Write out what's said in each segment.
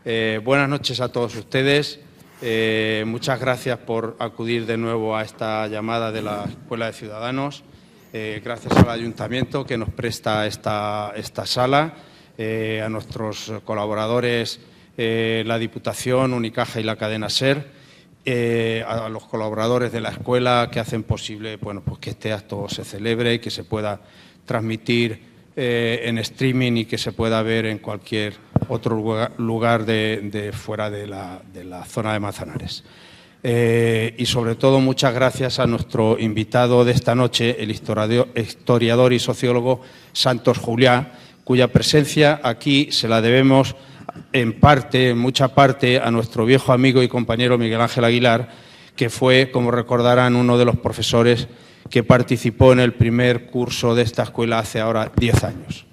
Buenas noches a todos ustedes. Muchas gracias por acudir de nuevo a esta llamada de la Escuela de Ciudadanos. Gracias al Ayuntamiento que nos presta esta sala, a nuestros colaboradores, la Diputación, Unicaja y la cadena SER, a los colaboradores de la escuela que hacen posible pues que este acto se celebre y que se pueda transmitir en streaming y que se pueda ver en cualquier otro lugar de fuera de la zona de Manzanares. Y sobre todo muchas gracias a nuestro invitado de esta noche, el historiador y sociólogo Santos Juliá, cuya presencia aquí se la debemos en mucha parte, a nuestro viejo amigo y compañero Miguel Ángel Aguilar, que fue, como recordarán, uno de los profesores que participó en el primer curso de esta escuela hace ahora 10 años.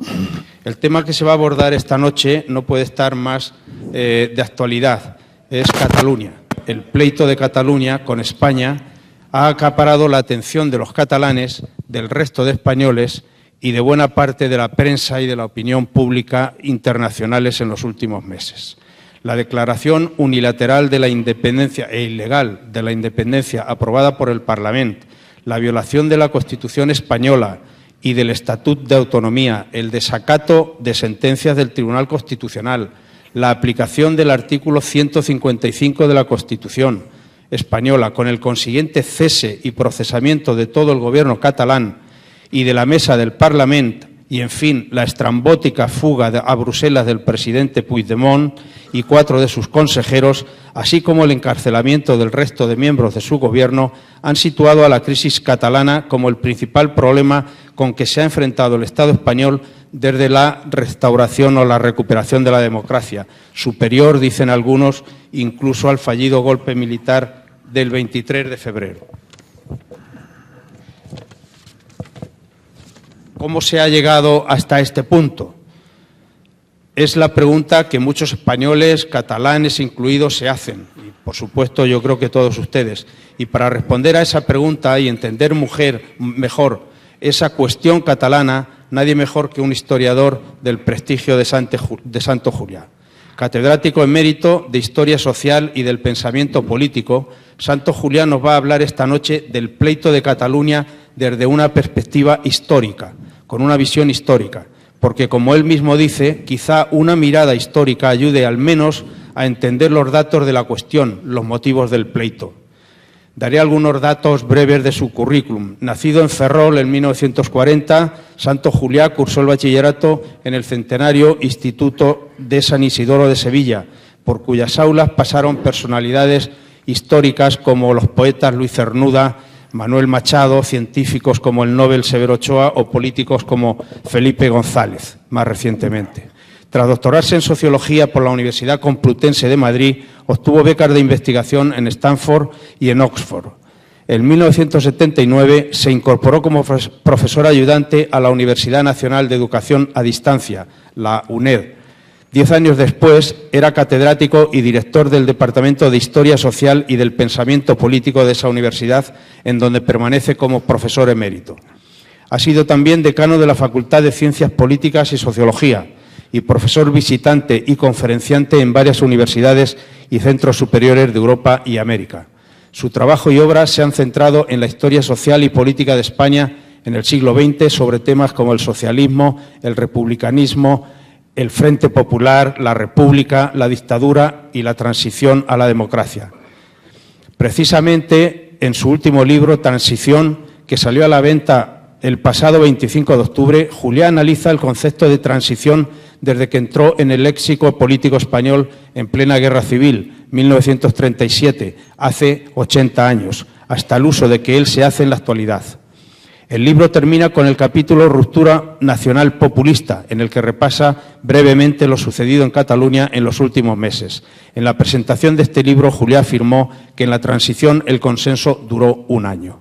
El tema que se va a abordar esta noche no puede estar más de actualidad, es Cataluña. El pleito de Cataluña con España ha acaparado la atención de los catalanes, del resto de españoles y de buena parte de la prensa y de la opinión pública internacionales en los últimos meses. La declaración unilateral de la independencia e ilegal de la independencia aprobada por el Parlamento, la violación de la Constitución española y del Estatut de Autonomía, el desacato de sentencias del Tribunal Constitucional, la aplicación del artículo 155 de la Constitución española, con el consiguiente cese y procesamiento de todo el Gobierno catalán y de la mesa del Parlamento, y, en fin, la estrambótica fuga a Bruselas del presidente Puigdemont y 4 de sus consejeros, así como el encarcelamiento del resto de miembros de su gobierno, han situado a la crisis catalana como el principal problema con que se ha enfrentado el Estado español desde la restauración o la recuperación de la democracia, superior, dicen algunos, incluso al fallido golpe militar del 23 de febrero. ¿Cómo se ha llegado hasta este punto? Es la pregunta que muchos españoles, catalanes incluidos, se hacen. Y, por supuesto, yo creo que todos ustedes. Y para responder a esa pregunta y entender mejor esa cuestión catalana, nadie mejor que un historiador del prestigio de Santos Juliá. Catedrático emérito de Historia Social y del Pensamiento Político, Santos Juliá nos va a hablar esta noche del pleito de Cataluña desde una perspectiva histórica, con una visión histórica, porque, como él mismo dice, quizá una mirada histórica ayude al menos a entender los datos de la cuestión, los motivos del pleito. Daré algunos datos breves de su currículum. Nacido en Ferrol en 1940, Santos Juliá cursó el bachillerato en el centenario Instituto de San Isidoro de Sevilla, por cuyas aulas pasaron personalidades históricas como los poetas Luis Cernuda, Manuel Machado, científicos como el Nobel Severo Ochoa o políticos como Felipe González, más recientemente. Tras doctorarse en Sociología por la Universidad Complutense de Madrid, obtuvo becas de investigación en Stanford y en Oxford. En 1979 se incorporó como profesor ayudante a la Universidad Nacional de Educación a Distancia, la UNED. 10 años después era catedrático y director del Departamento de Historia Social y del Pensamiento Político de esa universidad, en donde permanece como profesor emérito. Ha sido también decano de la Facultad de Ciencias Políticas y Sociología y profesor visitante y conferenciante en varias universidades y centros superiores de Europa y América. Su trabajo y obra se han centrado en la historia social y política de España en el siglo XX sobre temas como el socialismo, el republicanismo, el Frente Popular, la República, la dictadura y la transición a la democracia. Precisamente en su último libro, Transición, que salió a la venta el pasado 25 de octubre, Juliá analiza el concepto de transición desde que entró en el léxico político español en plena Guerra Civil, 1937, hace 80 años, hasta el uso de que él se hace en la actualidad. El libro termina con el capítulo Ruptura Nacional Populista, en el que repasa brevemente lo sucedido en Cataluña en los últimos meses. En la presentación de este libro, Juliá afirmó que en la transición el consenso duró 1 año.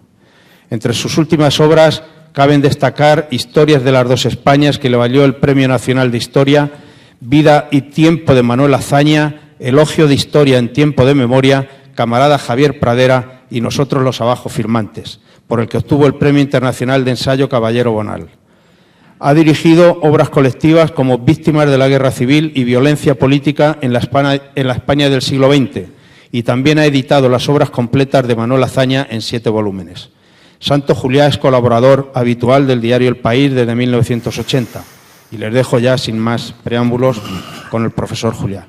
Entre sus últimas obras caben destacar Historias de las dos Españas, que le valió el Premio Nacional de Historia, Vida y Tiempo de Manuel Azaña, Elogio de Historia en Tiempo de Memoria, Camarada Javier Pradera y Nosotros los Abajo Firmantes, por el que obtuvo el Premio Internacional de Ensayo Caballero Bonal. Ha dirigido obras colectivas como Víctimas de la Guerra Civil y Violencia Política en la España del siglo XX, y también ha editado las obras completas de Manuel Azaña en 7 volúmenes. Santo Juliá es colaborador habitual del diario El País desde 1980. Y les dejo ya, sin más preámbulos, con el profesor Juliá.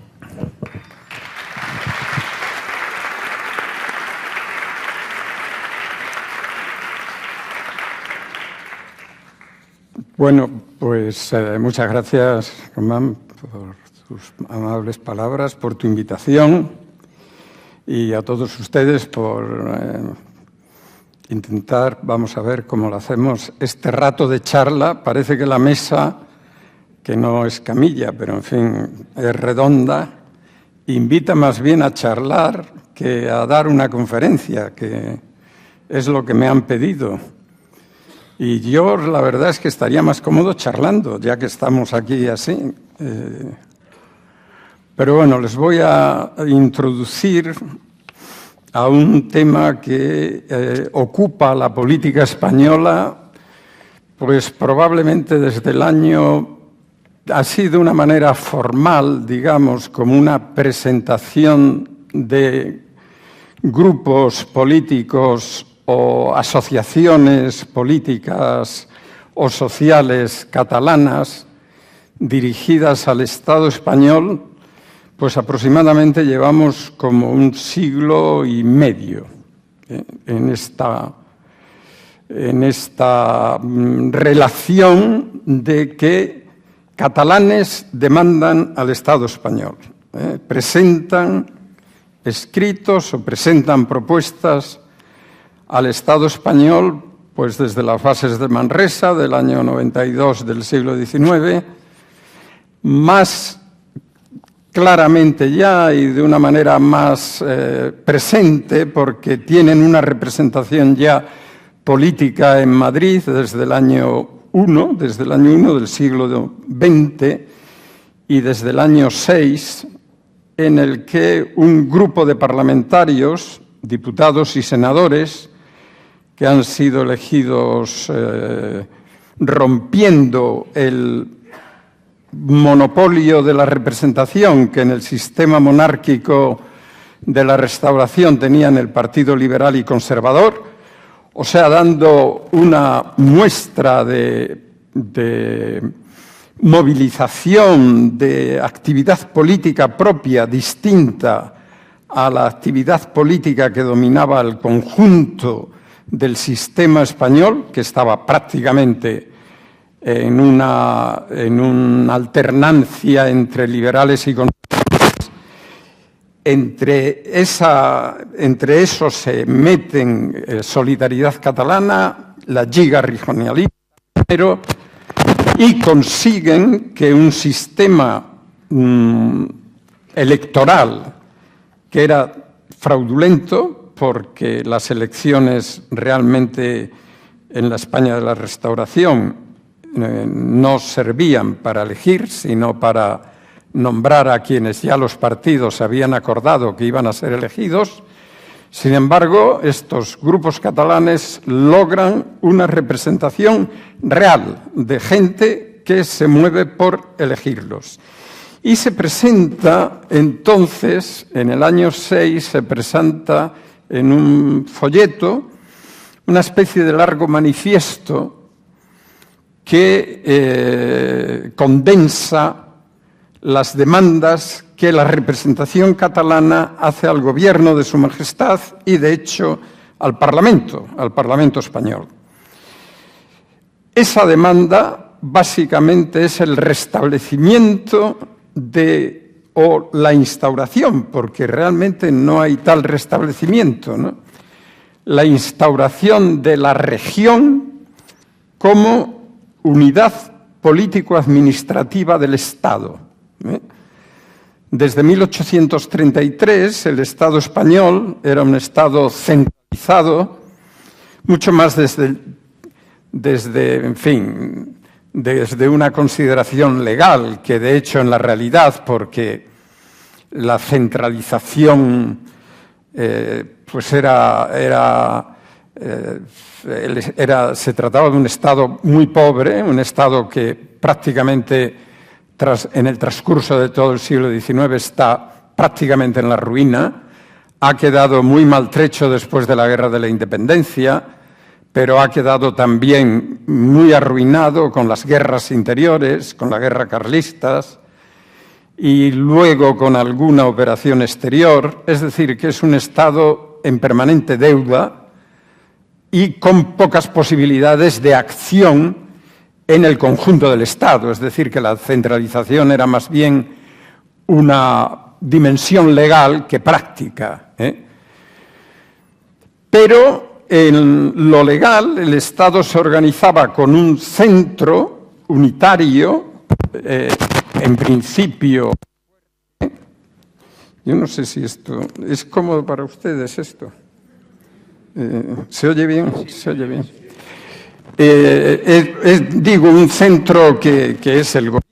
Bueno, pues muchas gracias, Román, por tus amables palabras, por tu invitación, y a todos ustedes por intentar, vamos a ver cómo lo hacemos, este rato de charla. Parece que la mesa, que no es camilla, pero en fin, es redonda, invita más bien a charlar que a dar una conferencia, que es lo que me han pedido. Y yo la verdad es que estaría más cómodo charlando, ya que estamos aquí así. Pero bueno, les voy a introducir a un tema que ocupa la política española, pues probablemente desde el año, así de una manera formal, digamos, como una presentación de grupos políticos o asociaciones políticas o sociales catalanas dirigidas al Estado español, pues aproximadamente llevamos como 1 siglo y medio en esta relación de que catalanes demandan al Estado español. Presentan escritos o presentan propuestas al Estado español, pues desde las fases de Manresa, del año 92 del siglo XIX, más claramente ya y de una manera más presente, porque tienen una representación ya política en Madrid desde el año 1, del siglo XX, y desde el año 6, en el que un grupo de parlamentarios, diputados y senadores, que han sido elegidos rompiendo el monopolio de la representación que en el sistema monárquico de la Restauración tenían el Partido Liberal y Conservador, o sea, dando una muestra de movilización, de actividad política propia, distinta a la actividad política que dominaba el conjunto del sistema español, que estaba prácticamente en una alternancia entre liberales y conservadores. Entre eso se meten Solidaridad Catalana, la Lliga Regionalista, y consiguen que un sistema electoral que era fraudulento, porque las elecciones realmente en la España de la Restauración no servían para elegir, sino para nombrar a quienes ya los partidos habían acordado que iban a ser elegidos. Sin embargo, estos grupos catalanes logran una representación real de gente que se mueve por elegirlos. Y se presenta entonces, en el año 6, se presenta en un folleto una especie de largo manifiesto que condensa las demandas que la representación catalana hace al gobierno de Su Majestad y, de hecho, al Parlamento español. Esa demanda básicamente es el restablecimiento o la instauración, porque realmente no hay tal restablecimiento, ¿no? La instauración de la región como unidad político-administrativa del Estado. Desde 1833 el Estado español era un Estado centralizado, mucho más desde una consideración legal, que de hecho en la realidad, porque la centralización pues era Se trataba de un Estado muy pobre, un Estado que prácticamente en el transcurso de todo el siglo XIX está prácticamente en la ruina, ha quedado muy maltrecho después de la Guerra de la Independencia, pero ha quedado también muy arruinado con las guerras interiores, con la guerra carlistas, y luego con alguna operación exterior, es decir, que es un Estado en permanente deuda y con pocas posibilidades de acción en el conjunto del Estado, es decir, que la centralización era más bien una dimensión legal que práctica. Pero en lo legal el Estado se organizaba con un centro unitario, en principio. Yo no sé si esto es cómodo para ustedes, esto. ¿Se oye bien? Se oye bien. Digo, un centro que es el gobierno,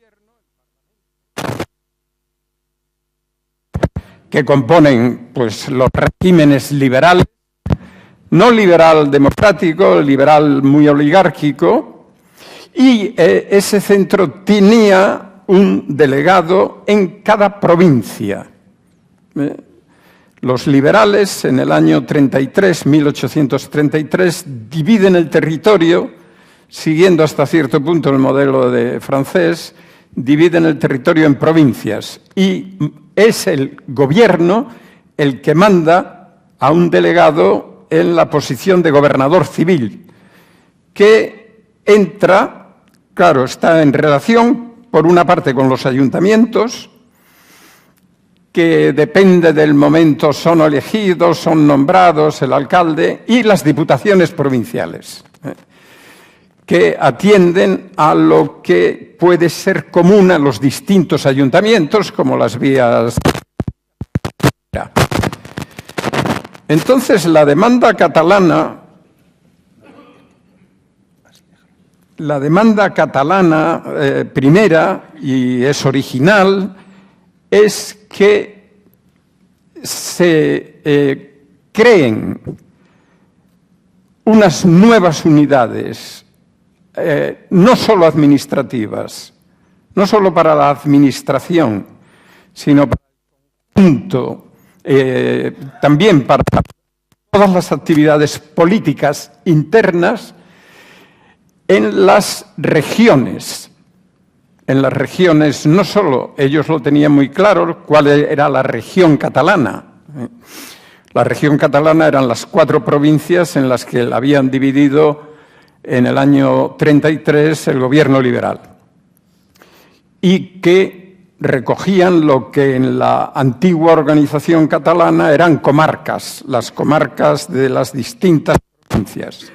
que componen pues, los regímenes liberales, no liberal democrático, liberal muy oligárquico, y ese centro tenía un delegado en cada provincia. Los liberales en el año 1833, dividen el territorio, siguiendo hasta cierto punto el modelo francés, dividen el territorio en provincias y es el gobierno el que manda a un delegado en la posición de gobernador civil, que entra, claro, está en relación, por una parte, con los ayuntamientos, que depende del momento son elegidos, son nombrados el alcalde, y las diputaciones provinciales, que atienden a lo que puede ser común a los distintos ayuntamientos, como las vías. Entonces, la demanda catalana primera, y es original, es que se creen unas nuevas unidades, no solo administrativas, no solo para la administración, sino para el conjunto, también para todas las actividades políticas internas en las regiones. En las regiones, no solo ellos lo tenían muy claro, cuál era la región catalana. La región catalana eran las 4 provincias en las que la habían dividido en el año 33 el gobierno liberal y que recogían lo que en la antigua organización catalana eran comarcas, las comarcas de las distintas provincias.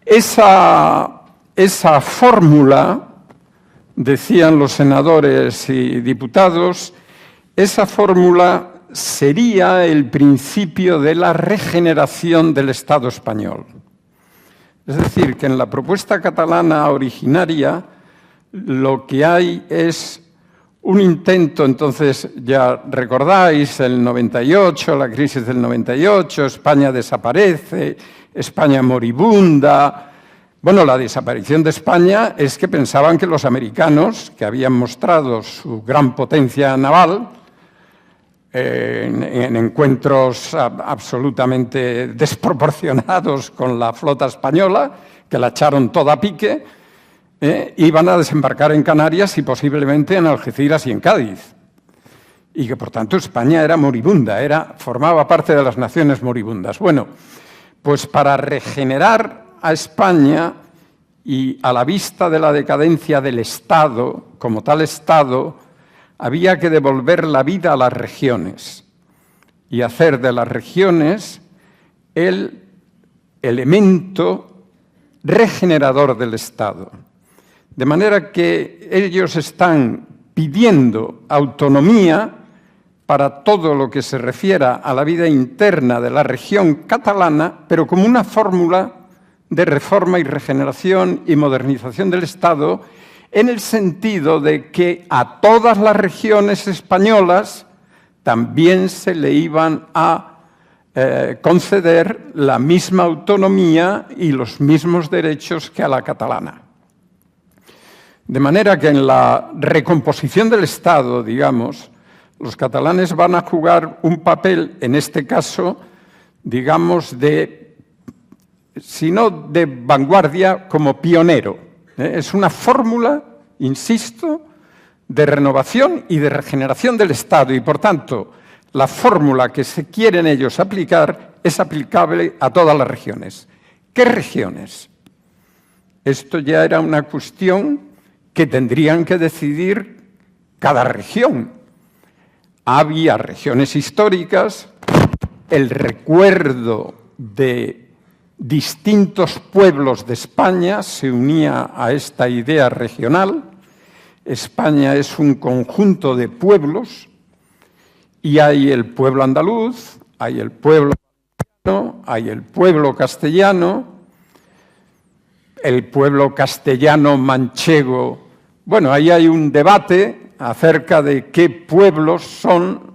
Esa fórmula, decían los senadores y diputados, esa fórmula sería el principio de la regeneración del Estado español. Es decir, que en la propuesta catalana originaria lo que hay es un intento, entonces ya recordáis, el 98, la crisis del 98, España desaparece, España moribunda. Bueno, la desaparición de España es que pensaban que los americanos, que habían mostrado su gran potencia naval, en encuentros absolutamente desproporcionados con la flota española, que la echaron toda a pique, iban a desembarcar en Canarias y posiblemente en Algeciras y en Cádiz. Y que, por tanto, España era moribunda, formaba parte de las naciones moribundas. Bueno, pues para regenerar a España y a la vista de la decadencia del Estado, como tal Estado, había que devolver la vida a las regiones y hacer de las regiones el elemento regenerador del Estado. De manera que ellos están pidiendo autonomía para todo lo que se refiera a la vida interna de la región catalana, pero como una fórmula de reforma y regeneración y modernización del Estado, en el sentido de que a todas las regiones españolas también se le iban a conceder la misma autonomía y los mismos derechos que a la catalana. De manera que en la recomposición del Estado, digamos, los catalanes van a jugar un papel, en este caso, digamos, si no de vanguardia, como pionero. Es una fórmula, insisto, de renovación y de regeneración del Estado y, por tanto, la fórmula que se quieren ellos aplicar es aplicable a todas las regiones. ¿Qué regiones? Esto ya era una cuestión que tendrían que decidir cada región. Había regiones históricas, el recuerdo de distintos pueblos de España se unía a esta idea regional. España es un conjunto de pueblos y hay el pueblo andaluz, hay el pueblo valenciano, hay el pueblo castellano, el pueblo castellano manchego. Bueno, ahí hay un debate acerca de qué pueblos son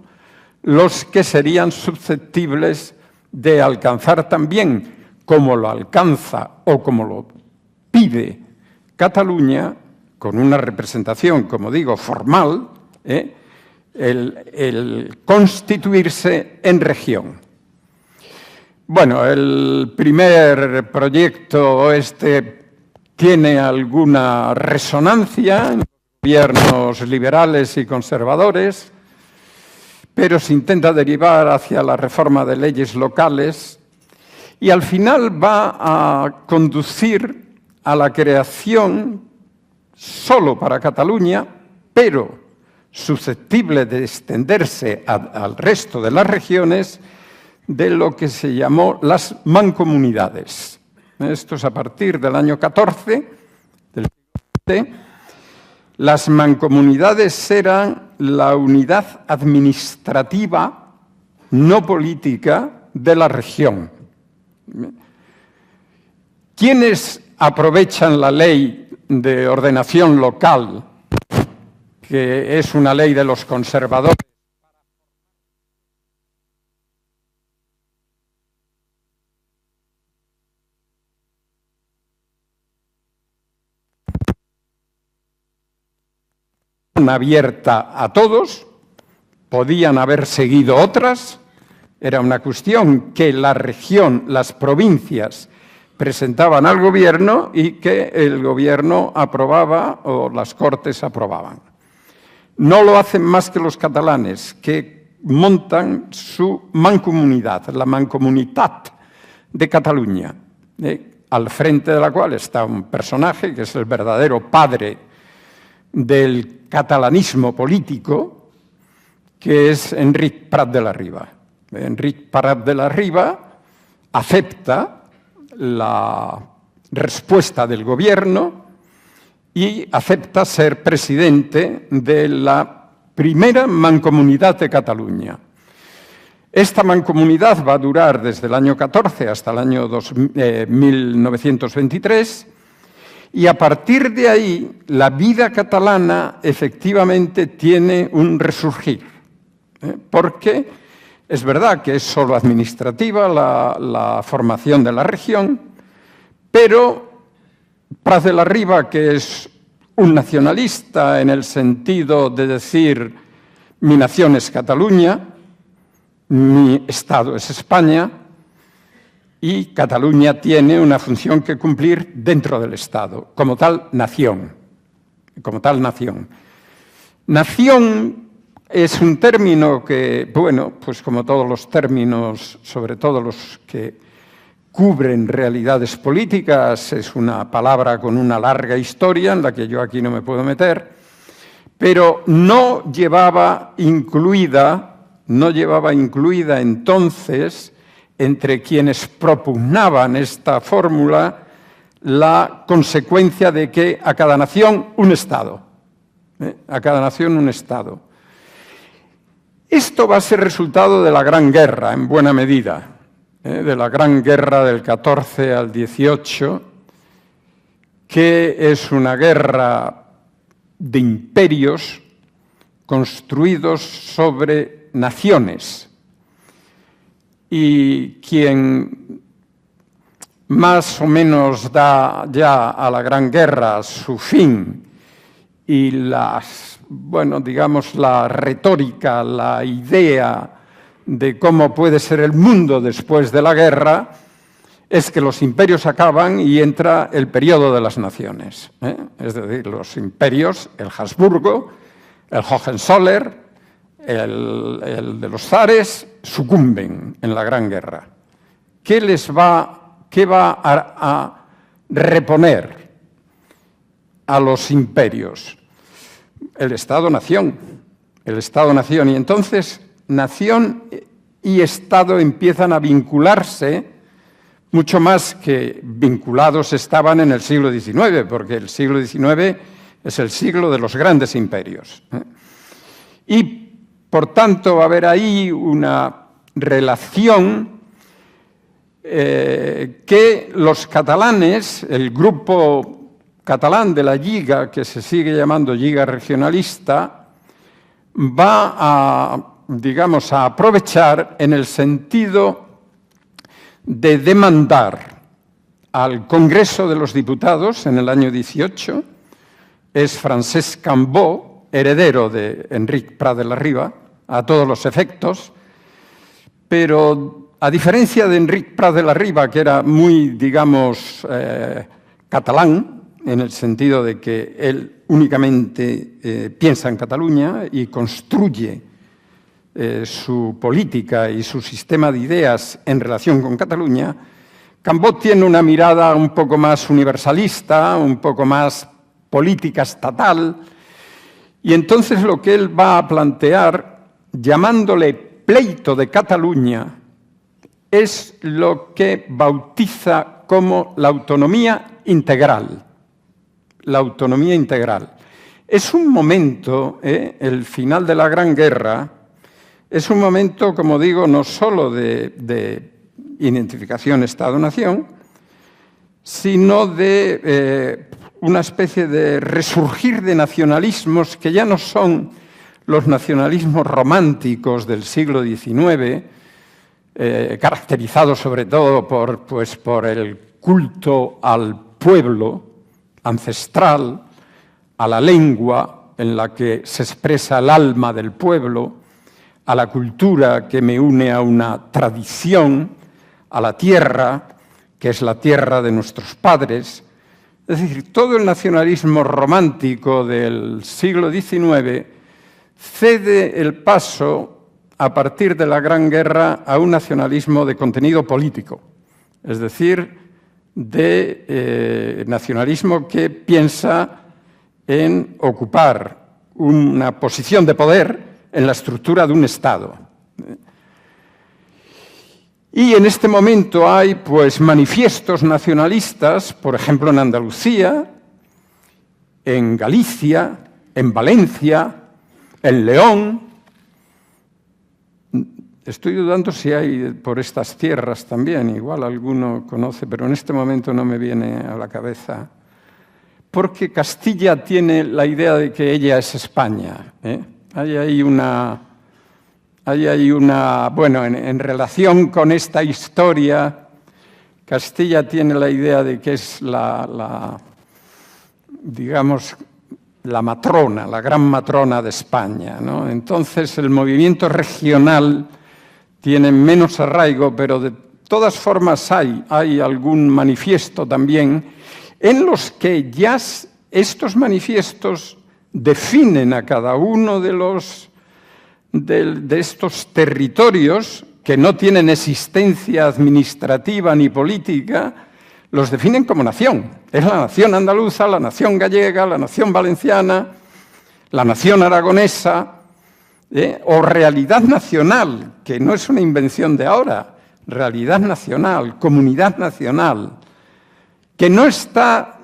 los que serían susceptibles de alcanzar también, como lo alcanza o como lo pide Cataluña, con una representación, como digo, formal, el constituirse en región. Bueno, el primer proyecto tiene alguna resonancia en los gobiernos liberales y conservadores, pero se intenta derivar hacia la reforma de leyes locales y al final va a conducir a la creación solo para Cataluña, pero susceptible de extenderse al resto de las regiones, de lo que se llamó las mancomunidades. Esto es a partir del año 14 del siglo XX. Las mancomunidades eran la unidad administrativa no política de la región. ¿Quiénes aprovechan la ley de ordenación local, que es una ley de los conservadores? Abierta a todos, podían haber seguido otras, era una cuestión que la región, las provincias, presentaban al gobierno y que el gobierno aprobaba o las Cortes aprobaban. No lo hacen más que los catalanes, que montan su mancomunidad, la Mancomunitat de Cataluña, al frente de la cual está un personaje que es el verdadero padre del catalanismo político, que es Enric Prat de la Riba. Enric Prat de la Riba acepta la respuesta del gobierno y acepta ser presidente de la primera mancomunidad de Cataluña. Esta mancomunidad va a durar desde el año 14 hasta el año 1923 y a partir de ahí la vida catalana efectivamente tiene un resurgir, porque es verdad que es solo administrativa la formación de la región, pero Prat de la Riba, que es un nacionalista en el sentido de decir mi nación es Cataluña, mi Estado es España y Cataluña tiene una función que cumplir dentro del Estado, como tal nación. Como tal nación. Nación es un término que, bueno, pues como todos los términos, sobre todo los que cubren realidades políticas, es una palabra con una larga historia en la que yo aquí no me puedo meter, pero no llevaba incluida entonces entre quienes propugnaban esta fórmula la consecuencia de que a cada nación un Estado. A cada nación un Estado. Esto va a ser resultado de la Gran Guerra, en buena medida, de la Gran Guerra del 14 al 18, que es una guerra de imperios construidos sobre naciones. y quien más o menos da ya a la Gran Guerra su fin y digamos, la retórica, la idea de cómo puede ser el mundo después de la guerra, es que los imperios acaban y entra el periodo de las naciones. Es decir, los imperios, el Habsburgo, el Hohenzollern, el de los zares, sucumben en la Gran Guerra. ¿Qué va a reponer a los imperios? El Estado-nación. El Estado-nación. Y entonces, nación y Estado empiezan a vincularse mucho más que vinculados estaban en el siglo XIX, porque el siglo XIX es el siglo de los grandes imperios. Y, por tanto, va a haber ahí una relación que los catalanes, el grupo catalán de la Lliga, que se sigue llamando Lliga Regionalista, va a, digamos, a aprovechar en el sentido de demandar al Congreso de los Diputados en el año 18, es Francesc Cambó, heredero de Enric Prat de la Riba, a todos los efectos, pero a diferencia de Enric Prat de la Riba, que era muy, digamos, catalán, en el sentido de que él únicamente piensa en Cataluña y construye su política y su sistema de ideas en relación con Cataluña, Cambó tiene una mirada un poco más universalista, un poco más política estatal, y entonces lo que él va a plantear, llamándole pleito de Cataluña, es lo que bautiza como la autonomía integral. La autonomía integral. Es un momento, el final de la Gran Guerra, es un momento, como digo, no solo de identificación Estado-nación, sino de una especie de resurgir de nacionalismos que ya no son los nacionalismos románticos del siglo XIX, caracterizados sobre todo por el culto al pueblo ancestral, a la lengua en la que se expresa el alma del pueblo, a la cultura que me une a una tradición, a la tierra, que es la tierra de nuestros padres. Es decir, todo el nacionalismo romántico del siglo XIX cede el paso, a partir de la Gran Guerra, a un nacionalismo de contenido político, es decir, de nacionalismo que piensa en ocupar una posición de poder en la estructura de un Estado. Y en este momento hay pues manifiestos nacionalistas, por ejemplo en Andalucía, en Galicia, en Valencia, en León. Estoy dudando si hay por estas tierras también, igual alguno conoce, pero en este momento no me viene a la cabeza. Porque Castilla tiene la idea de que ella es España. Hay ahí una... Bueno, en relación con esta historia, Castilla tiene la idea de que es digamos, la matrona, la gran matrona de España, ¿no? Entonces el movimiento regional tiene menos arraigo, pero de todas formas hay algún manifiesto también en los que ya estos manifiestos definen a cada uno de estos territorios que no tienen existencia administrativa ni política, los definen como nación. Es la nación andaluza, la nación gallega, la nación valenciana, la nación aragonesa, o realidad nacional, que no es una invención de ahora, realidad nacional, comunidad nacional, que no está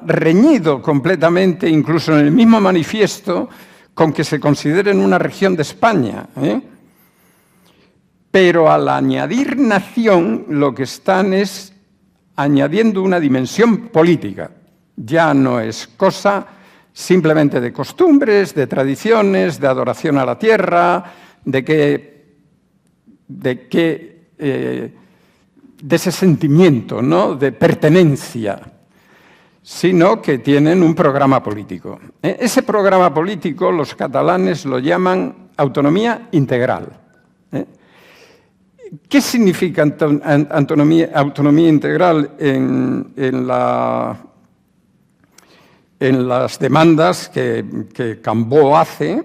reñido completamente, incluso en el mismo manifiesto, con que se consideren una región de España. Pero al añadir nación, lo que están es añadiendo una dimensión política. Ya no es cosa simplemente de costumbres, de tradiciones, de adoración a la tierra, de que de ese sentimiento, ¿no?, de pertenencia, sino que tienen un programa político. Ese programa político los catalanes lo llaman autonomía integral. ¿Qué significa autonomía integral en las demandas que Cambó hace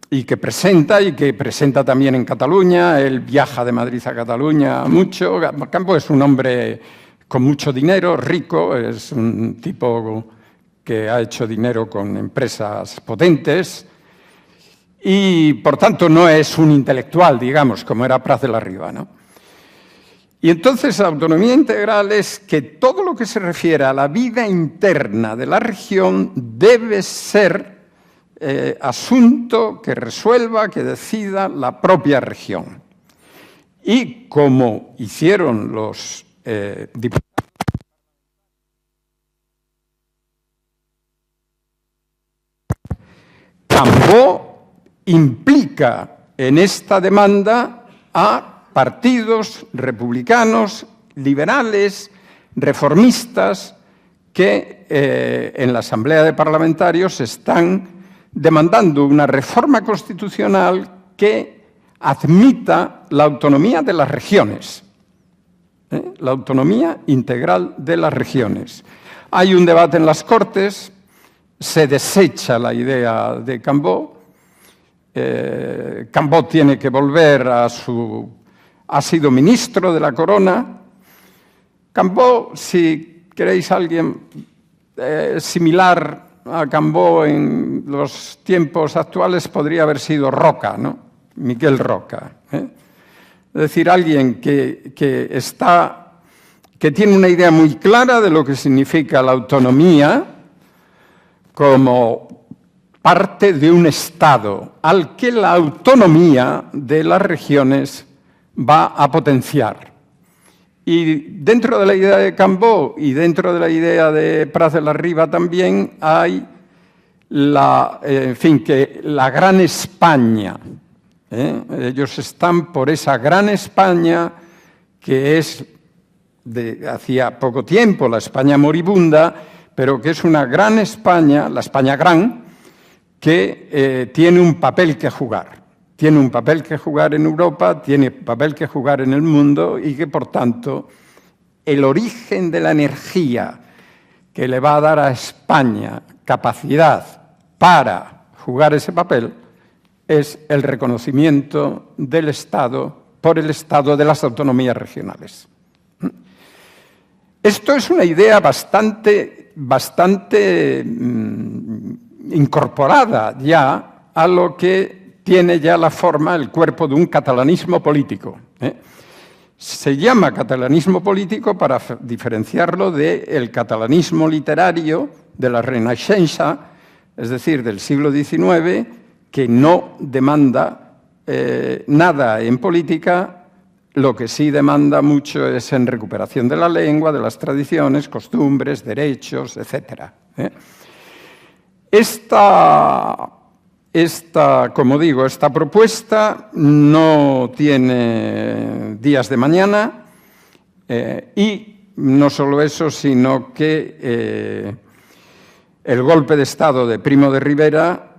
y que presenta también en Cataluña? Él viaja de Madrid a Cataluña mucho. Cambó es un hombre con mucho dinero, rico, es un tipo que ha hecho dinero con empresas potentes y, por tanto, no es un intelectual, digamos, como era Prat de la Riba, ¿no? Y entonces la autonomía integral es que todo lo que se refiere a la vida interna de la región debe ser asunto que resuelva, que decida la propia región. Y como hicieron los diputados, Cambó implica en esta demanda a partidos republicanos, liberales, reformistas, que en la Asamblea de Parlamentarios están demandando una reforma constitucional que admita la autonomía de las regiones, la autonomía integral de las regiones. Hay un debate en las Cortes, se desecha la idea de Cambó. Cambó tiene que volver ha sido ministro de la Corona. Cambó, si queréis alguien similar a Cambó en los tiempos actuales, podría haber sido Roca, ¿no? Miquel Roca. Es decir, alguien que tiene una idea muy clara de lo que significa la autonomía como parte de un Estado al que la autonomía de las regiones va a potenciar. Y dentro de la idea de Cambó y dentro de la idea de Prat de la Riba también hay que la Gran España. Ellos están por esa Gran España que es de hacía poco tiempo la España moribunda, pero que es una gran España, la España gran, que tiene un papel que jugar. Tiene un papel que jugar en Europa, tiene papel que jugar en el mundo y que, por tanto, el origen de la energía que le va a dar a España capacidad para jugar ese papel es el reconocimiento del Estado por el Estado de las autonomías regionales. Esto es una idea bastante incorporada ya a lo que tiene ya la forma, el cuerpo de un catalanismo político. Se llama catalanismo político para diferenciarlo del catalanismo literario de la Renaixença, es decir, del siglo XIX, que no demanda nada en política. Lo que sí demanda mucho es en recuperación de la lengua, de las tradiciones, costumbres, derechos, etc. Como digo, esta propuesta no tiene días de mañana y no solo eso, sino que el golpe de Estado de Primo de Rivera,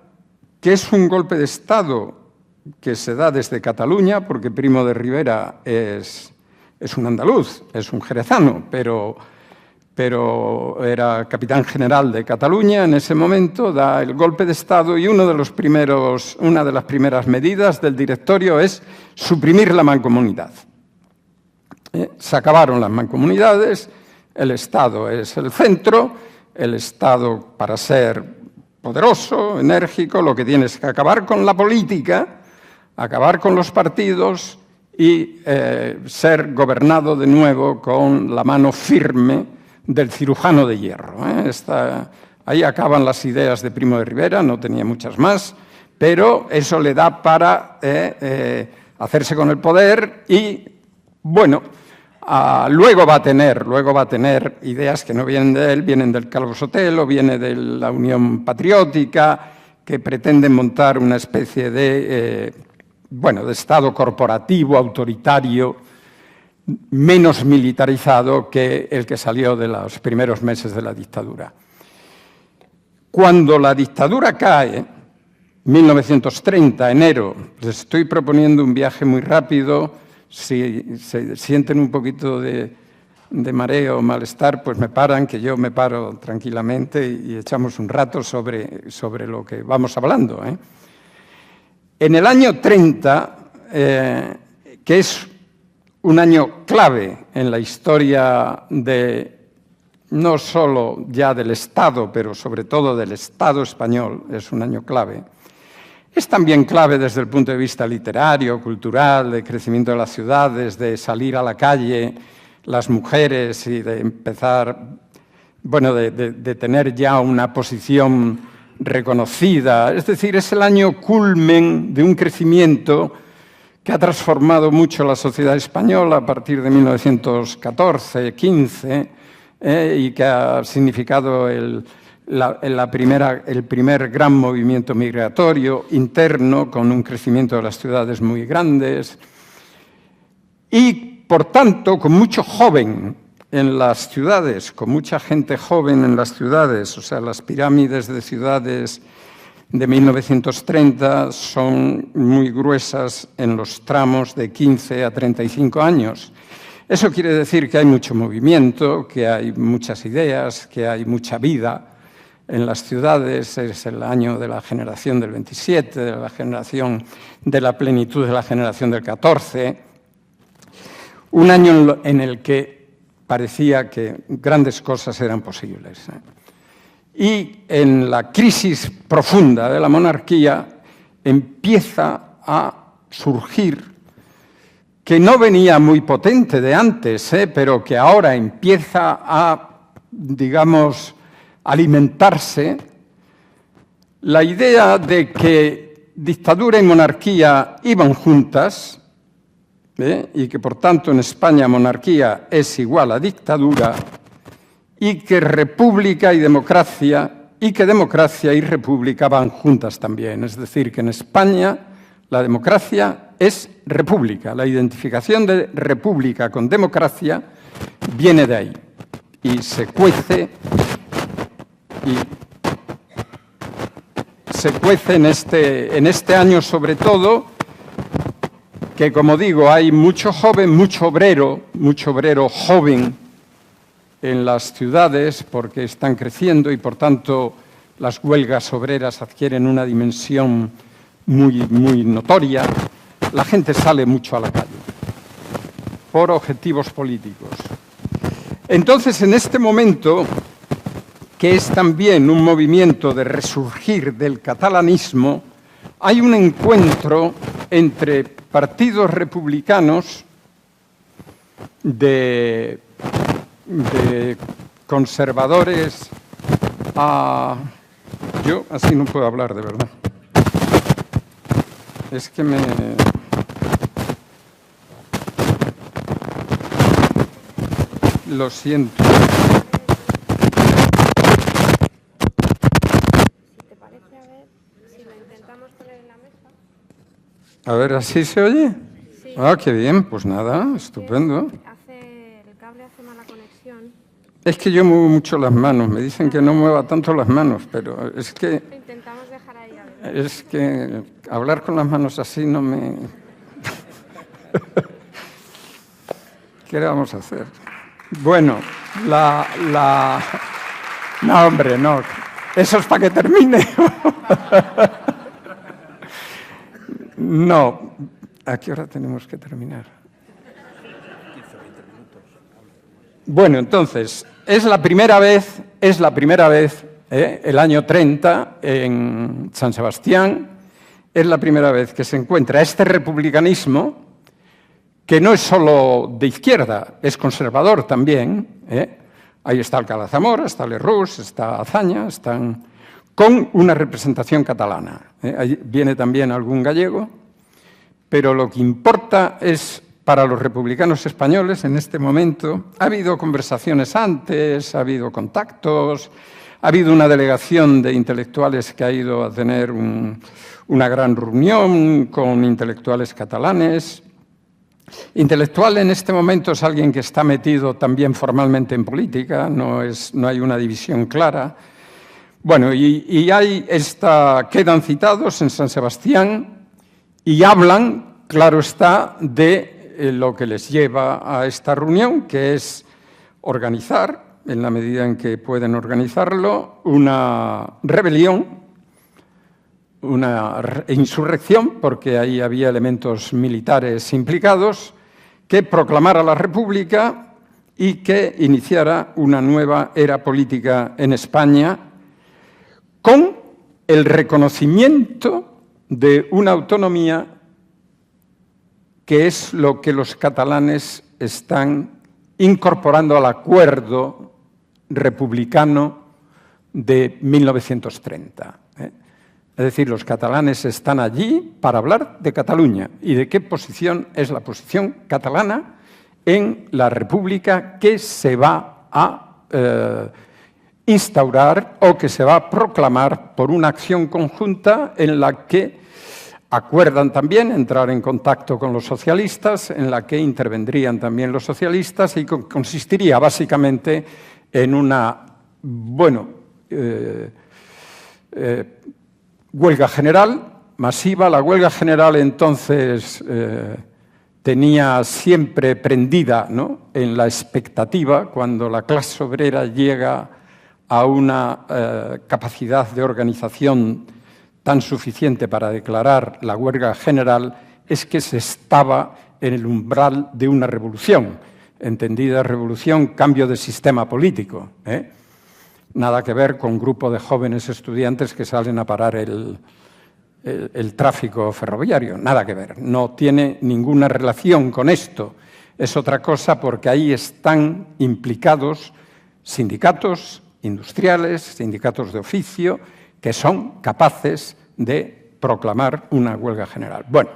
que es un golpe de Estado que se da desde Cataluña, porque Primo de Rivera es un andaluz, es un jerezano, pero era capitán general de Cataluña en ese momento, da el golpe de Estado y una de las primeras medidas del directorio es suprimir la mancomunidad. Se acabaron las mancomunidades, el Estado es el centro, el Estado, para ser poderoso, enérgico, lo que tiene es que acabar con la política, acabar con los partidos y ser gobernado de nuevo con la mano firme del cirujano de hierro. Ahí acaban las ideas de Primo de Rivera, no tenía muchas más, pero eso le da para hacerse con el poder y, bueno, luego va a tener ideas que no vienen de él, vienen del Calvo Sotelo, viene de la Unión Patriótica, que pretenden montar una especie de de Estado corporativo, autoritario, menos militarizado que el que salió de los primeros meses de la dictadura. Cuando la dictadura cae, 1930, enero, les estoy proponiendo un viaje muy rápido. Si se sienten un poquito de mareo o malestar, pues me paran, que yo me paro tranquilamente y echamos un rato sobre lo que vamos hablando. En el año 30, que es un año clave en la historia no solo ya del Estado, pero sobre todo del Estado español, es un año clave. Es también clave desde el punto de vista literario, cultural, de crecimiento de las ciudades, de salir a la calle, las mujeres y de empezar, de tener ya una posición reconocida. Es decir, es el año culmen de un crecimiento que ha transformado mucho la sociedad española a partir de 1914-15 y que ha significado el primer gran movimiento migratorio interno con un crecimiento de las ciudades muy grandes y, por tanto, con mucho joven en las ciudades, con mucha gente joven en las ciudades. O sea, las pirámides de ciudades de 1930 son muy gruesas en los tramos de 15 a 35 años. Eso quiere decir que hay mucho movimiento, que hay muchas ideas, que hay mucha vida en las ciudades. Es el año de la generación del 27, de la generación de la plenitud de la generación del 14. Un año en el que parecía que grandes cosas eran posibles. Y en la crisis profunda de la monarquía empieza a surgir, que no venía muy potente de antes, pero que ahora empieza a, alimentarse, la idea de que dictadura y monarquía iban juntas, y que por tanto en España monarquía es igual a dictadura, y que república y democracia, y que democracia y república van juntas también. Es decir, que en España la democracia es república. La identificación de república con democracia viene de ahí y se cuece en este año, sobre todo, que, como digo, hay mucho joven, mucho obrero joven en las ciudades porque están creciendo y, por tanto, las huelgas obreras adquieren una dimensión muy notoria. La gente sale mucho a la calle por objetivos políticos. Entonces, en este momento, que es también un movimiento de resurgir del catalanismo, hay un encuentro entre partidos republicanos de conservadores a... Yo así no puedo hablar, de verdad. Es que me... Lo siento. Si te parece, a ver si lo intentamos poner en la mesa. A ver, ¿así se oye? Sí. Ah, qué bien, pues nada, estupendo. El cable hace mala conexión. Es que yo muevo mucho las manos, me dicen que no mueva tanto las manos, pero es que... Lo intentamos dejar ahí, a ver. Es que hablar con las manos así no me... ¿Qué le vamos a hacer? Bueno, No, hombre, no. Eso es para que termine. No. ¿A qué hora tenemos que terminar? 15 o 20 minutos. Bueno, entonces, es la primera vez, el año 30, en San Sebastián, es la primera vez que se encuentra este republicanismo, que no es solo de izquierda, es conservador también. Ahí está Alcalá Zamora, está Lerroux, está Azaña, están con una representación catalana. Ahí viene también algún gallego, pero lo que importa es, para los republicanos españoles en este momento, ha habido conversaciones antes, ha habido contactos, Ha habido una delegación de intelectuales que ha ido a tener una gran reunión con intelectuales catalanes. Intelectual en este momento es alguien que está metido también formalmente en política, no hay una división clara. Bueno, quedan citados en San Sebastián y hablan, claro está, de lo que les lleva a esta reunión, que es organizar, en la medida en que pueden organizarlo, una rebelión, una insurrección, porque ahí había elementos militares implicados, que proclamara la República y que iniciara una nueva era política en España con el reconocimiento de una autonomía que es lo que los catalanes están incorporando al acuerdo republicano de 1930. Es decir, los catalanes están allí para hablar de Cataluña y de qué posición es la posición catalana en la república que se va a instaurar o que se va a proclamar por una acción conjunta en la que acuerdan también entrar en contacto con los socialistas, en la que intervendrían también los socialistas y consistiría básicamente en una, huelga general masiva. La huelga general entonces tenía siempre prendida, ¿no?, en la expectativa, cuando la clase obrera llega a una capacidad de organización tan suficiente para declarar la huelga general, es que se estaba en el umbral de una revolución, entendida revolución, cambio de sistema político, Nada que ver con un grupo de jóvenes estudiantes que salen a parar el tráfico ferroviario, nada que ver, no tiene ninguna relación con esto. Es otra cosa, porque ahí están implicados sindicatos industriales, sindicatos de oficio, que son capaces de proclamar una huelga general. Bueno,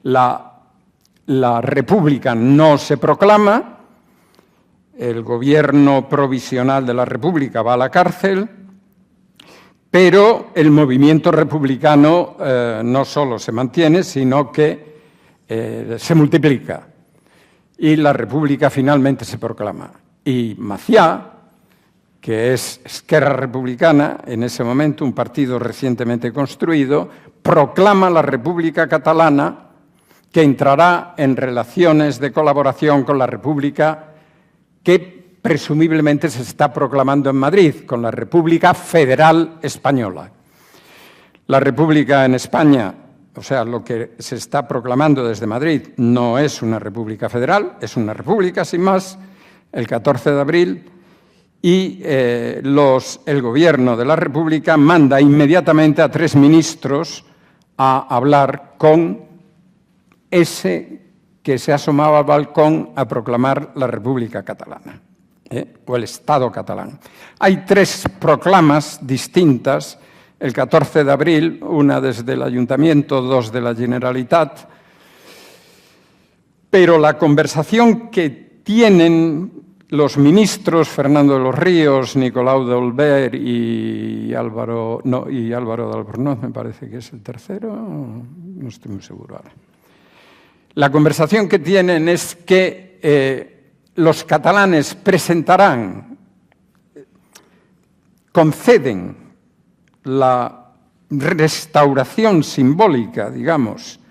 la República no se proclama. El gobierno provisional de la República va a la cárcel, pero el movimiento republicano no solo se mantiene, sino que se multiplica. Y la República finalmente se proclama. Y Macià, que es Esquerra Republicana, en ese momento un partido recientemente construido, proclama la República Catalana, que entrará en relaciones de colaboración con la República que presumiblemente se está proclamando en Madrid, con la República Federal Española. La República en España, o sea, lo que se está proclamando desde Madrid, no es una república federal, es una república sin más, el 14 de abril, y el gobierno de la República manda inmediatamente a 3 ministros a hablar con ese que se asomaba al balcón a proclamar la República Catalana, o el Estado catalán. Hay 3 proclamas distintas, el 14 de abril, una desde el Ayuntamiento, 2 de la Generalitat, pero la conversación que tienen los ministros Fernando de los Ríos, Nicolau de Olver y Álvaro de Albornoz, me parece que es el tercero, no estoy muy seguro ahora. La conversación que tienen es que los catalanes conceden la restauración simbólica, digamos,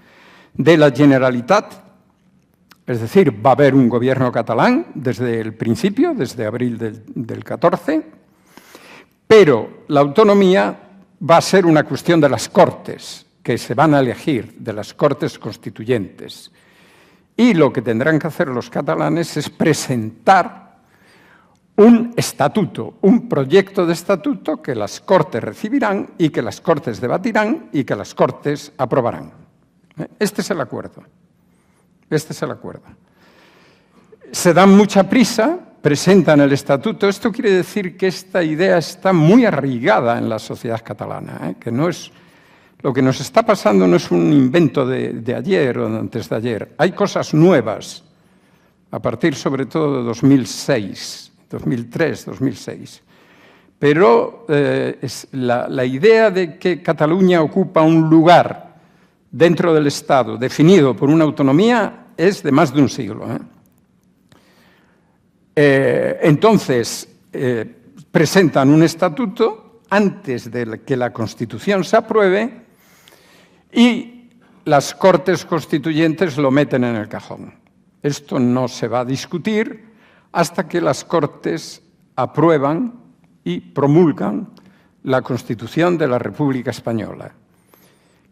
de la Generalitat, es decir, va a haber un gobierno catalán desde el principio, desde abril del 14, pero la autonomía va a ser una cuestión de las Cortes, que se van a elegir, de las Cortes Constituyentes. Y lo que tendrán que hacer los catalanes es presentar un estatuto, un proyecto de estatuto que las Cortes recibirán y que las Cortes debatirán y que las Cortes aprobarán. Este es el acuerdo. Este es el acuerdo. Se dan mucha prisa, presentan el estatuto. Esto quiere decir que esta idea está muy arraigada en la sociedad catalana, que no es... Lo que nos está pasando no es un invento de ayer o de antes de ayer. Hay cosas nuevas, a partir sobre todo de 2006, 2003, 2006. pero la idea de que Cataluña ocupa un lugar dentro del Estado definido por una autonomía es de más de un siglo. Entonces, presentan un estatuto antes de que la Constitución se apruebe y las Cortes Constituyentes lo meten en el cajón. Esto no se va a discutir hasta que las Cortes aprueban y promulgan la Constitución de la República Española,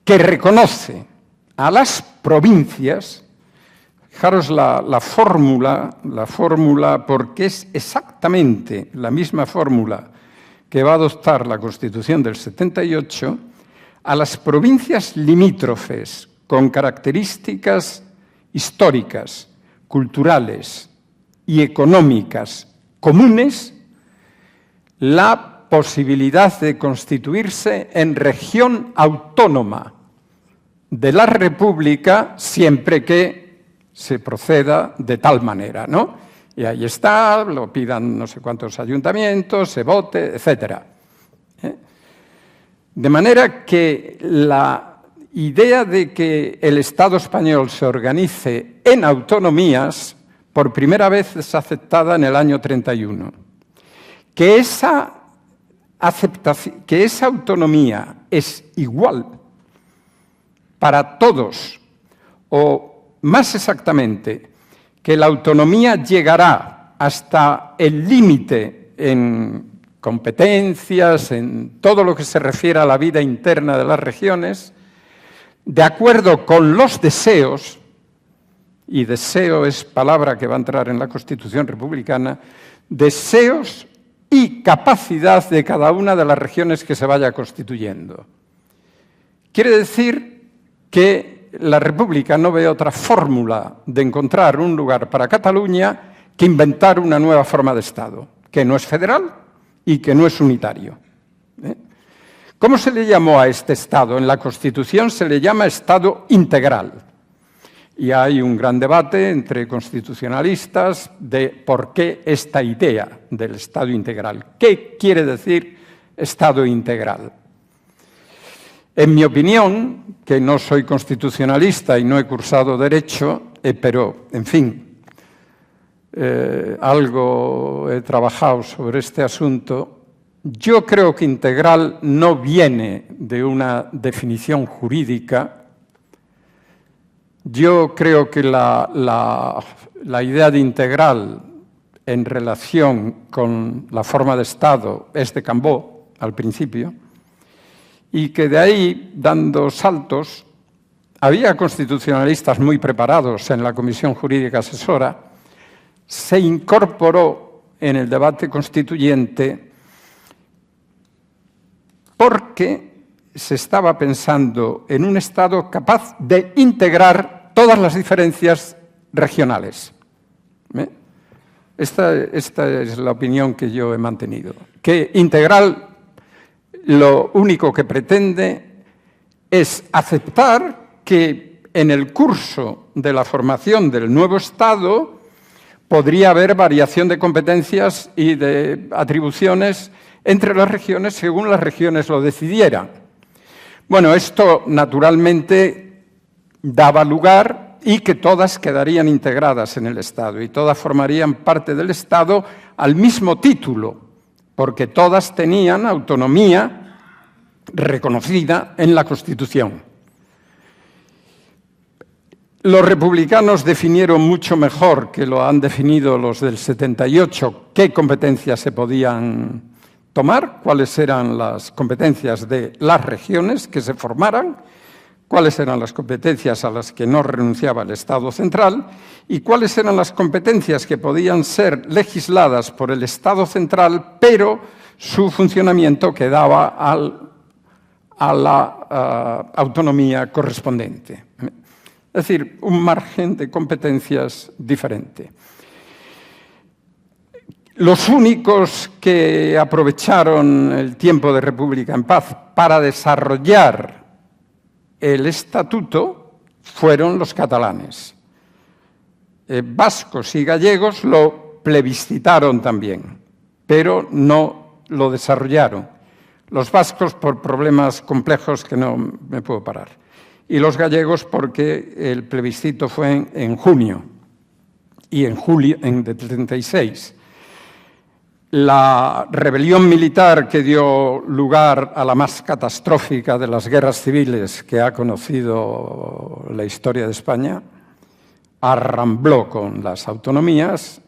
que reconoce a las provincias. Fijaros la fórmula, porque es exactamente la misma fórmula que va a adoptar la Constitución del 78, a las provincias limítrofes con características históricas, culturales y económicas comunes, la posibilidad de constituirse en región autónoma de la República siempre que se proceda de tal manera, ¿no? Y ahí está, lo pidan no sé cuántos ayuntamientos, se vote, etcétera. De manera que la idea de que el Estado español se organice en autonomías por primera vez es aceptada en el año 31. Que esa autonomía es igual para todos, o más exactamente, que la autonomía llegará hasta el límite en competencias, en todo lo que se refiere a la vida interna de las regiones, de acuerdo con los deseos, y deseo es palabra que va a entrar en la Constitución republicana, deseos y capacidad de cada una de las regiones que se vaya constituyendo. Quiere decir que la República no ve otra fórmula de encontrar un lugar para Cataluña que inventar una nueva forma de Estado, que no es federal y que no es unitario. ¿Cómo se le llamó a este Estado? En la Constitución se le llama Estado integral. Y hay un gran debate entre constitucionalistas de por qué esta idea del Estado integral. ¿Qué quiere decir Estado integral? En mi opinión, que no soy constitucionalista y no he cursado Derecho, pero, en fin, algo he trabajado sobre este asunto, yo creo que integral no viene de una definición jurídica. Yo creo que la idea de integral en relación con la forma de Estado es de Cambó, al principio, y que de ahí, dando saltos, había constitucionalistas muy preparados en la Comisión Jurídica Asesora, se incorporó en el debate constituyente porque se estaba pensando en un Estado capaz de integrar todas las diferencias regionales. Esta es la opinión que yo he mantenido. Que integral lo único que pretende es aceptar que en el curso de la formación del nuevo Estado podría haber variación de competencias y de atribuciones entre las regiones según las regiones lo decidieran. Bueno, esto naturalmente daba lugar y que todas quedarían integradas en el Estado y todas formarían parte del Estado al mismo título, porque todas tenían autonomía reconocida en la Constitución. Los republicanos definieron mucho mejor que lo han definido los del 78 qué competencias se podían tomar, cuáles eran las competencias de las regiones que se formaran, cuáles eran las competencias a las que no renunciaba el Estado central y cuáles eran las competencias que podían ser legisladas por el Estado central, pero su funcionamiento quedaba a la autonomía correspondiente. Es decir, un margen de competencias diferente. Los únicos que aprovecharon el tiempo de República en Paz para desarrollar el estatuto fueron los catalanes. Vascos y gallegos lo plebiscitaron también, pero no lo desarrollaron. Los vascos por problemas complejos que no me puedo parar. Y los gallegos porque el plebiscito fue en junio y en julio de 36. La rebelión militar que dio lugar a la más catastrófica de las guerras civiles que ha conocido la historia de España arrambló con las autonomías,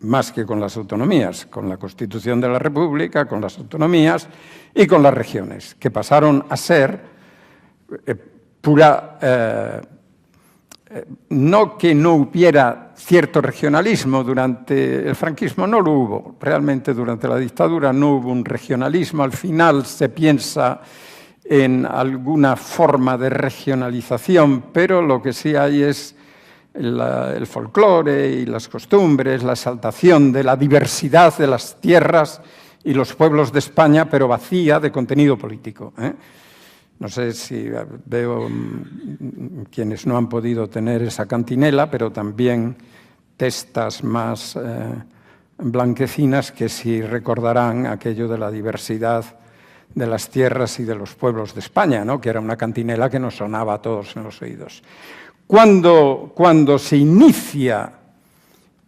más que con las autonomías, con la Constitución de la República, con las autonomías y con las regiones, que pasaron a ser no que no hubiera cierto regionalismo durante el franquismo, no lo hubo. Realmente durante la dictadura no hubo un regionalismo. Al final se piensa en alguna forma de regionalización, pero lo que sí hay es el folclore y las costumbres, la exaltación de la diversidad de las tierras y los pueblos de España, pero vacía de contenido político. No sé si veo quienes no han podido tener esa cantinela, pero también testas más blanquecinas que sí recordarán aquello de la diversidad de las tierras y de los pueblos de España, ¿no? Que era una cantinela que nos sonaba a todos en los oídos. Cuando se inicia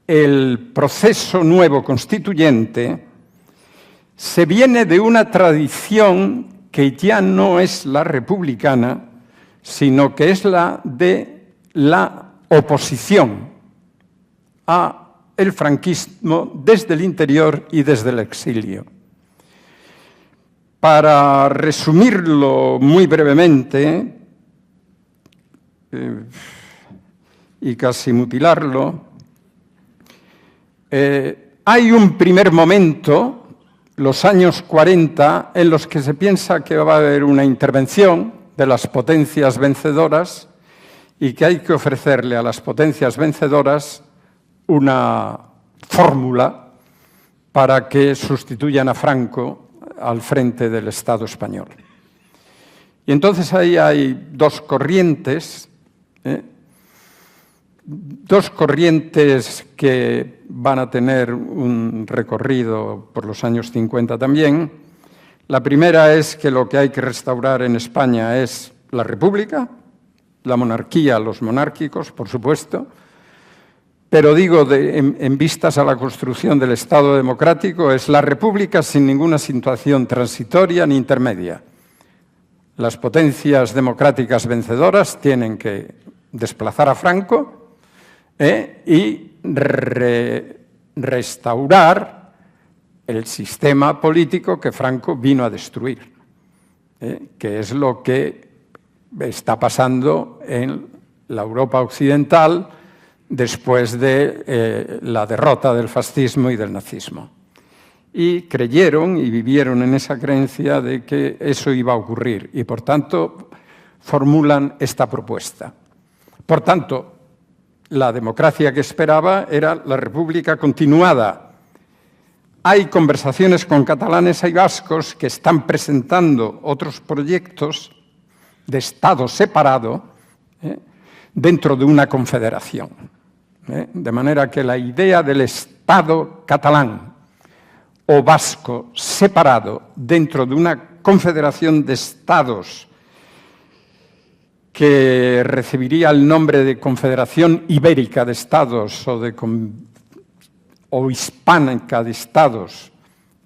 el proceso nuevo constituyente, se viene de una tradición que ya no es la republicana, sino que es la de la oposición al franquismo desde el interior y desde el exilio. Para resumirlo muy brevemente y casi mutilarlo, hay un primer momento, los años 40, en los que se piensa que va a haber una intervención de las potencias vencedoras y que hay que ofrecerle a las potencias vencedoras una fórmula para que sustituyan a Franco al frente del Estado español. Y entonces ahí hay dos corrientes que van a tener un recorrido por los años 50 también. La primera es que lo que hay que restaurar en España es la república, la monarquía, los monárquicos, por supuesto, pero digo, en vistas a la construcción del Estado democrático, es la república sin ninguna situación transitoria ni intermedia. Las potencias democráticas vencedoras tienen que desplazar a Franco y restaurar el sistema político que Franco vino a destruir, que es lo que está pasando en la Europa occidental después de la derrota del fascismo y del nazismo. Y creyeron y vivieron en esa creencia de que eso iba a ocurrir y, por tanto, formulan esta propuesta. Por tanto, la democracia que esperaba era la república continuada. Hay conversaciones con catalanes y vascos que están presentando otros proyectos de Estado separado dentro de una confederación. De manera que la idea del Estado catalán o vasco separado dentro de una confederación de estados que recibiría el nombre de Confederación Ibérica de Estados o Hispánica de Estados,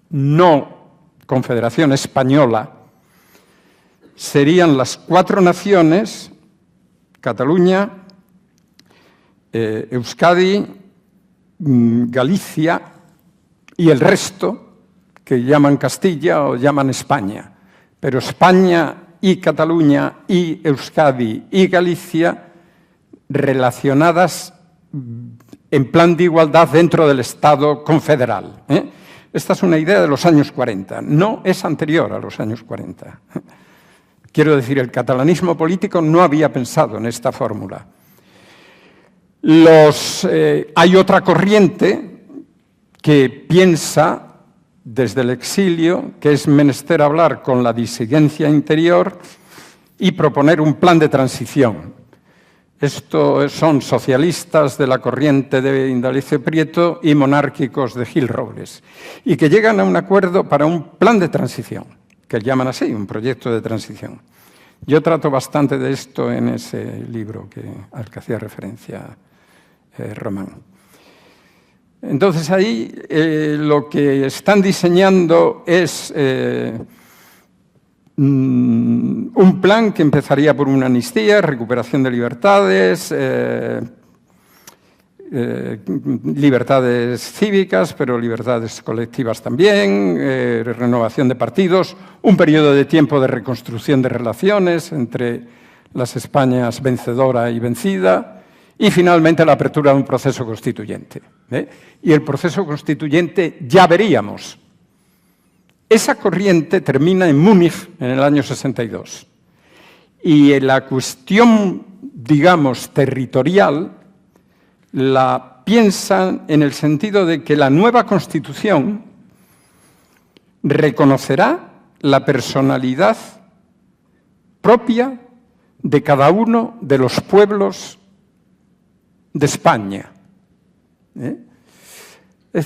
no Confederación Española, serían las 4 naciones, Cataluña, Euskadi, Galicia y el resto, que llaman Castilla o llaman España. Pero España y Cataluña y Euskadi y Galicia relacionadas en plan de igualdad dentro del Estado confederal. Esta es una idea de los años 40, no es anterior a los años 40. Quiero decir, el catalanismo político no había pensado en esta fórmula. Hay otra corriente que piensa desde el exilio que es menester hablar con la disidencia interior y proponer un plan de transición. Estos son socialistas de la corriente de Indalecio Prieto y monárquicos de Gil Robles, y que llegan a un acuerdo para un plan de transición, que llaman así, un proyecto de transición. Yo trato bastante de esto en ese libro al que hacía referencia Román. Entonces ahí lo que están diseñando es un plan que empezaría por una amnistía, recuperación de libertades, libertades cívicas, pero libertades colectivas también, renovación de partidos, un periodo de tiempo de reconstrucción de relaciones entre las Españas vencedora y vencida, y finalmente la apertura de un proceso constituyente. Y el proceso constituyente ya veríamos. Esa corriente termina en Múnich en el año 62. Y en la cuestión, digamos, territorial, la piensan en el sentido de que la nueva Constitución reconocerá la personalidad propia de cada uno de los pueblos de España. Es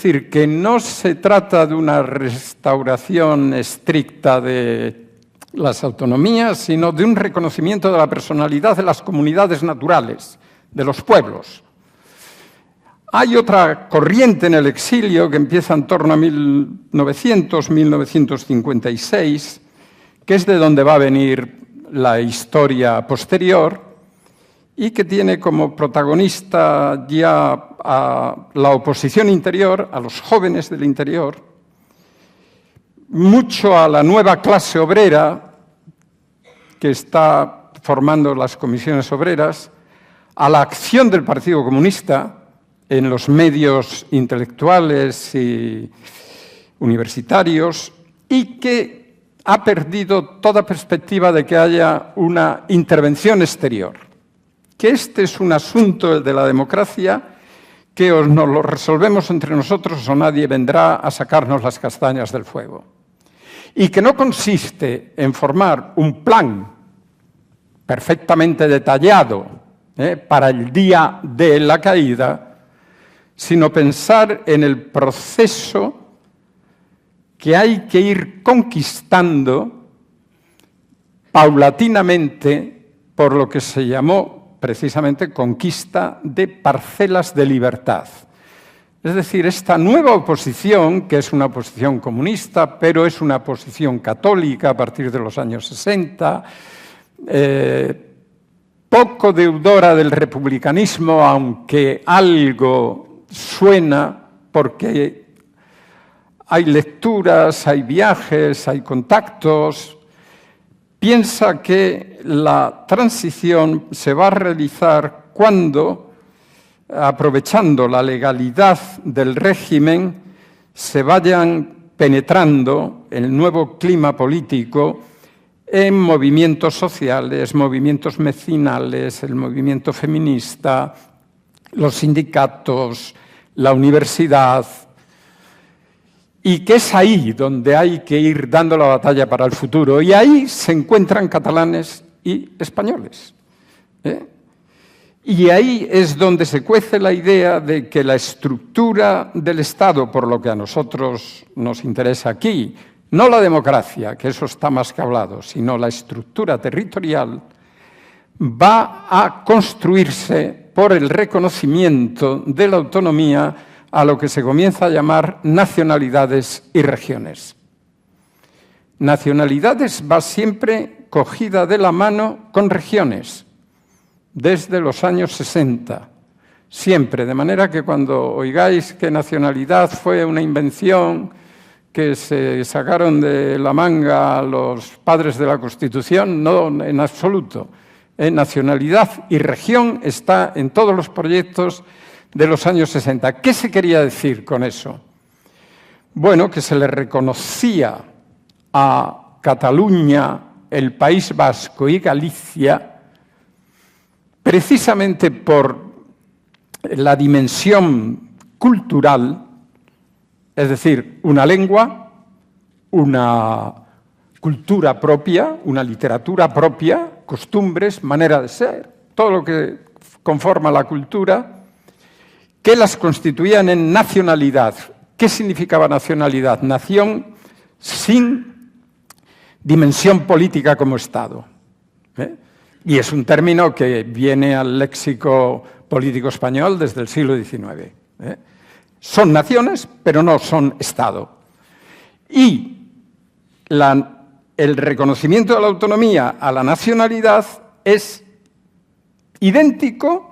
decir, que no se trata de una restauración estricta de las autonomías, sino de un reconocimiento de la personalidad de las comunidades naturales, de los pueblos. Hay otra corriente en el exilio que empieza en torno a 1900-1956, que es de donde va a venir la historia posterior, y que tiene como protagonista ya a la oposición interior, a los jóvenes del interior, mucho a la nueva clase obrera que está formando las comisiones obreras, a la acción del Partido Comunista en los medios intelectuales y universitarios, y que ha perdido toda perspectiva de que haya una intervención exterior. Que este es un asunto de la democracia que o nos lo resolvemos entre nosotros o nadie vendrá a sacarnos las castañas del fuego. Y que no consiste en formar un plan perfectamente detallado para el día de la caída, sino pensar en el proceso que hay que ir conquistando paulatinamente por lo que se llamó precisamente conquista de parcelas de libertad. Es decir, esta nueva oposición, que es una oposición comunista, pero es una oposición católica a partir de los años 60, poco deudora del republicanismo, aunque algo suena, porque hay lecturas, hay viajes, hay contactos. Piensa que la transición se va a realizar cuando, aprovechando la legalidad del régimen, se vayan penetrando el nuevo clima político en movimientos sociales, movimientos vecinales, el movimiento feminista, los sindicatos, la universidad, y que es ahí donde hay que ir dando la batalla para el futuro. Y ahí se encuentran catalanes y españoles. Y ahí es donde se cuece la idea de que la estructura del Estado, por lo que a nosotros nos interesa aquí, no la democracia, que eso está más que hablado, sino la estructura territorial, va a construirse por el reconocimiento de la autonomía a lo que se comienza a llamar nacionalidades y regiones. Nacionalidades va siempre cogida de la mano con regiones, desde los años 60, siempre, de manera que cuando oigáis que nacionalidad fue una invención que se sacaron de la manga los padres de la Constitución, no, en absoluto. Nacionalidad y región está en todos los proyectos de los años 60. ¿Qué se quería decir con eso? Bueno, que se le reconocía a Cataluña, el País Vasco y Galicia, precisamente por la dimensión cultural, es decir, una lengua, una cultura propia, una literatura propia, costumbres, manera de ser, todo lo que conforma la cultura, que las constituían en nacionalidad. ¿Qué significaba nacionalidad? Nación sin dimensión política como Estado. Y es un término que viene al léxico político español desde el siglo XIX. Son naciones, pero no son Estado. Y el reconocimiento de la autonomía a la nacionalidad es idéntico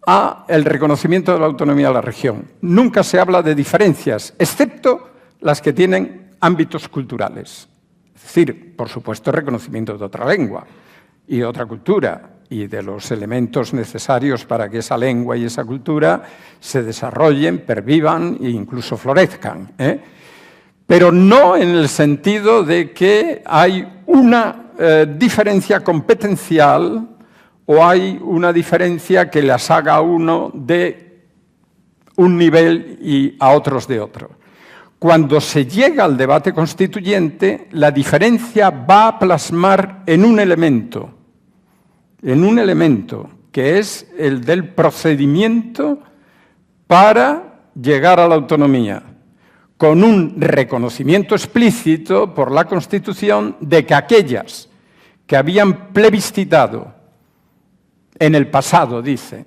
al reconocimiento de la autonomía a la región. Nunca se habla de diferencias, excepto las que tienen ámbitos culturales. Es decir, por supuesto, el reconocimiento de otra lengua y de otra cultura y de los elementos necesarios para que esa lengua y esa cultura se desarrollen, pervivan e incluso florezcan, pero no en el sentido de que hay una diferencia competencial o hay una diferencia que las haga a uno de un nivel y a otros de otro. Cuando se llega al debate constituyente, la diferencia va a plasmar en un elemento que es el del procedimiento para llegar a la autonomía, con un reconocimiento explícito por la Constitución de que aquellas que habían plebiscitado en el pasado, dice,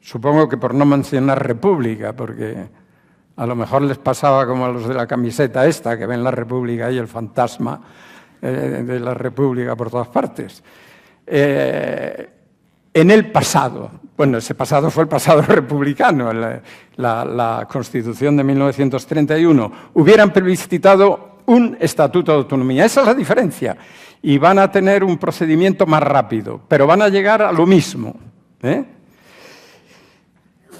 supongo que por no mencionar república, porque a lo mejor les pasaba como a los de la camiseta esta, que ven la república y el fantasma de la república por todas partes. En el pasado, bueno, ese pasado fue el pasado republicano, la Constitución de 1931, hubieran plebiscitado un estatuto de autonomía. Esa es la diferencia. Y van a tener un procedimiento más rápido, pero van a llegar a lo mismo.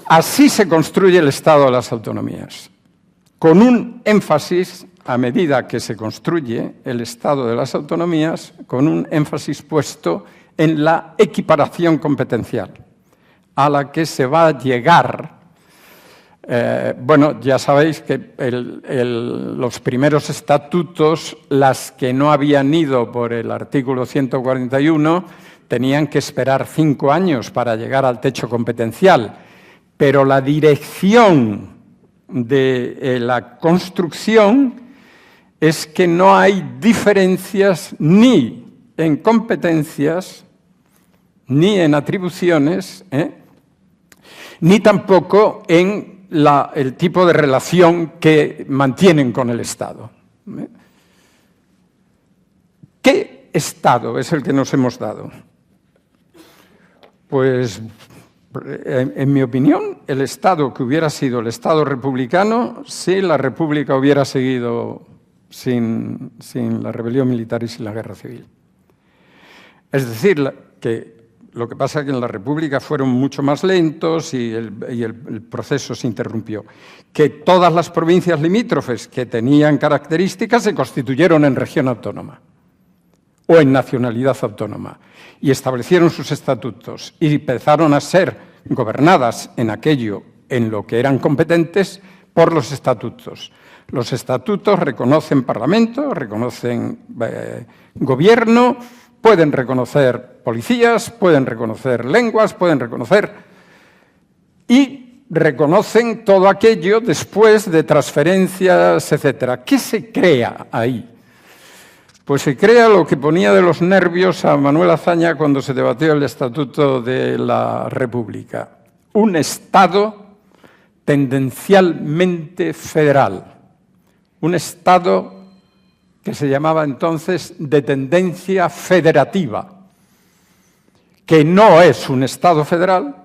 Así se construye el Estado de las autonomías, con un énfasis, a medida que se construye el Estado de las autonomías, con un énfasis puesto en la equiparación competencial, a la que se va a llegar. Bueno, ya sabéis que los primeros estatutos, las que no habían ido por el artículo 141, tenían que esperar 5 años para llegar al techo competencial, pero la dirección de la construcción es que no hay diferencias ni en competencias, ni en atribuciones, ni tampoco en el tipo de relación que mantienen con el Estado. ¿Qué Estado es el que nos hemos dado? Pues, en mi opinión, el Estado que hubiera sido el Estado republicano si la República hubiera seguido sin la rebelión militar y sin la guerra civil. Es decir, que lo que pasa es que en la República fueron mucho más lentos y el proceso se interrumpió. Que todas las provincias limítrofes que tenían características se constituyeron en región autónoma o en nacionalidad autónoma y establecieron sus estatutos y empezaron a ser gobernadas en aquello en lo que eran competentes por los estatutos. Los estatutos reconocen parlamento, reconocen gobierno, pueden reconocer policías, pueden reconocer lenguas, pueden reconocer y reconocen todo aquello después de transferencias, etcétera. ¿Qué se crea ahí? Pues se crea lo que ponía de los nervios a Manuel Azaña cuando se debatió el Estatuto de la República. Un Estado tendencialmente federal. Un Estado que se llamaba entonces de tendencia federativa, que no es un Estado federal,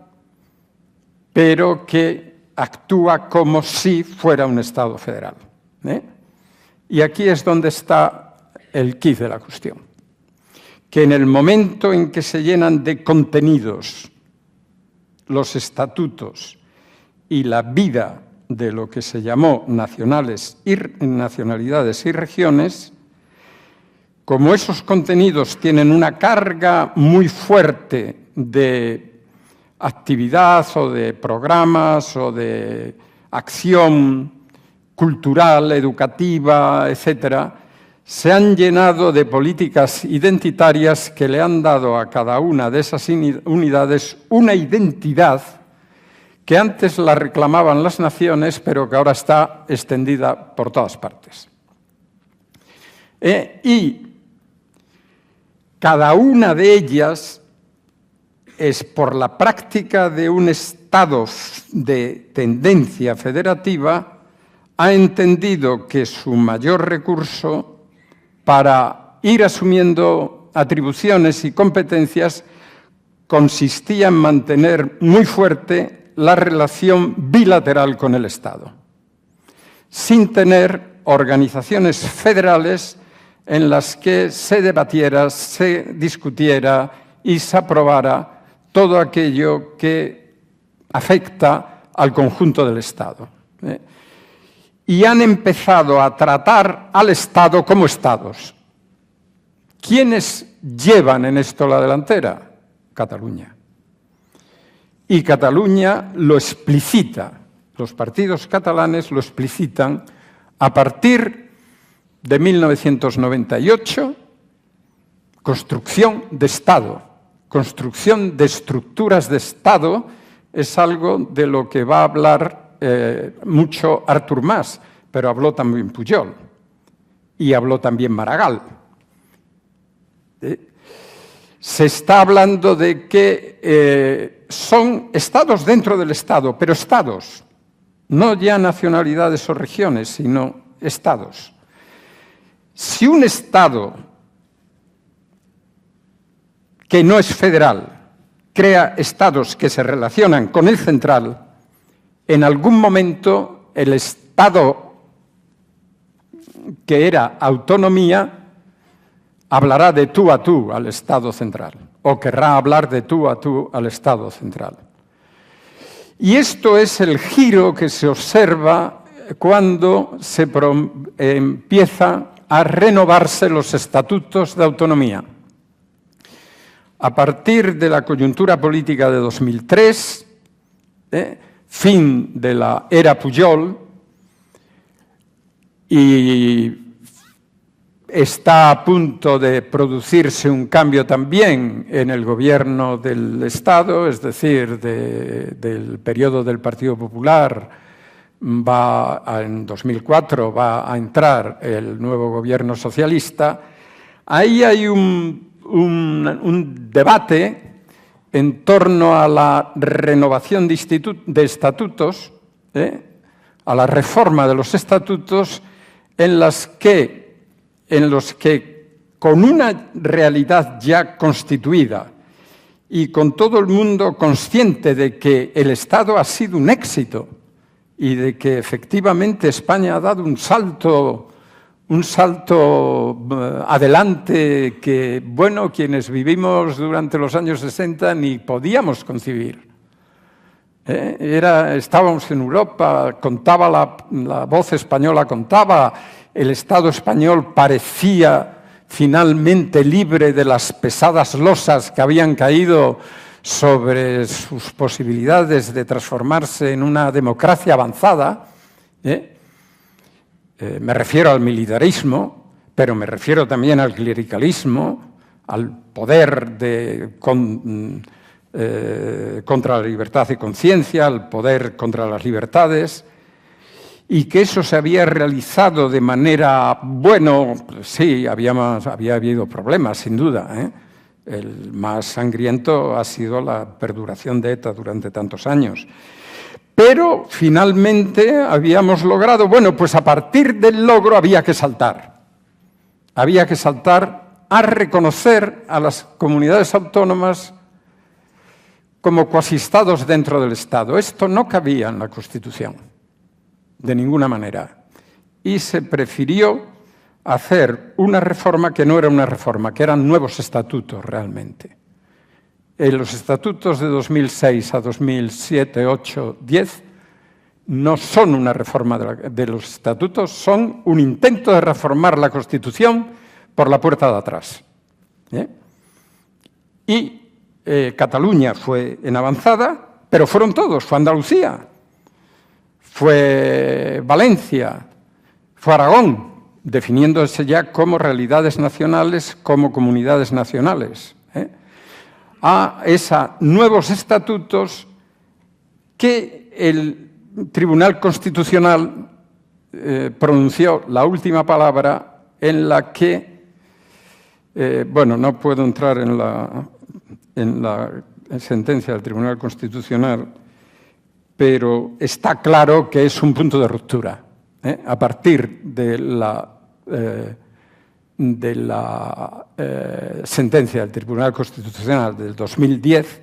pero que actúa como si fuera un Estado federal. Y aquí es donde está el quid de la cuestión. Que en el momento en que se llenan de contenidos los estatutos y la vida de lo que se llamó nacionalidades y regiones, como esos contenidos tienen una carga muy fuerte de actividad o de programas o de acción cultural, educativa, etcétera, se han llenado de políticas identitarias que le han dado a cada una de esas unidades una identidad que antes la reclamaban las naciones, pero que ahora está extendida por todas partes. Y cada una de ellas es por la práctica de un Estado de tendencia federativa, ha entendido que su mayor recurso para ir asumiendo atribuciones y competencias consistía en mantener muy fuerte la relación bilateral con el Estado, sin tener organizaciones federales en las que se debatiera, se discutiera y se aprobara todo aquello que afecta al conjunto del Estado. Y han empezado a tratar al Estado como Estados. ¿Quiénes llevan en esto la delantera? Cataluña. Y Cataluña lo explicita, los partidos catalanes lo explicitan a partir de 1998, construcción de Estado, construcción de estructuras de Estado, es algo de lo que va a hablar mucho Artur Mas, pero habló también Pujol y habló también Maragall. Se está hablando de que son estados dentro del Estado, pero estados, no ya nacionalidades o regiones, sino estados. Si un Estado que no es federal crea estados que se relacionan con el central, en algún momento el Estado que era autonomía hablará de tú a tú al Estado central, o querrá hablar de tú a tú al Estado central. Y esto es el giro que se observa cuando se empieza a renovarse los estatutos de autonomía. A partir de la coyuntura política de 2003, fin de la era Pujol, y está a punto de producirse un cambio también en el gobierno del Estado, es decir, del periodo del Partido Popular, en 2004 va a entrar el nuevo gobierno socialista. Ahí hay un debate en torno a la renovación de estatutos, a la reforma de los estatutos, en los que con una realidad ya constituida y con todo el mundo consciente de que el Estado ha sido un éxito y de que efectivamente España ha dado un salto adelante que, bueno, quienes vivimos durante los años 60 ni podíamos concebir. Estábamos en Europa, contaba la voz española, contaba, el Estado español parecía finalmente libre de las pesadas losas que habían caído sobre sus posibilidades de transformarse en una democracia avanzada. Me refiero al militarismo, pero me refiero también al clericalismo, al poder contra la libertad de conciencia, al poder contra las libertades, y que eso se había realizado de manera, bueno, sí, había habido problemas, sin duda. El más sangriento ha sido la perduración de ETA durante tantos años. Pero finalmente habíamos logrado, bueno, pues a partir del logro había que saltar. Había que saltar a reconocer a las comunidades autónomas como cuasiestados dentro del Estado. Esto no cabía en la Constitución, de ninguna manera. Y se prefirió hacer una reforma que no era una reforma, que eran nuevos estatutos realmente. Los estatutos de 2006 a 2007, 8, 10 no son una reforma de los estatutos, son un intento de reformar la Constitución por la puerta de atrás. Y Cataluña fue en avanzada, pero fueron todos, fue Andalucía, fue Valencia, fue Aragón, definiéndose ya como realidades nacionales, como comunidades nacionales, a esos nuevos estatutos que el Tribunal Constitucional pronunció la última palabra, en la que, bueno, no puedo entrar en la sentencia del Tribunal Constitucional, pero está claro que es un punto de ruptura. A partir de la sentencia del Tribunal Constitucional del 2010,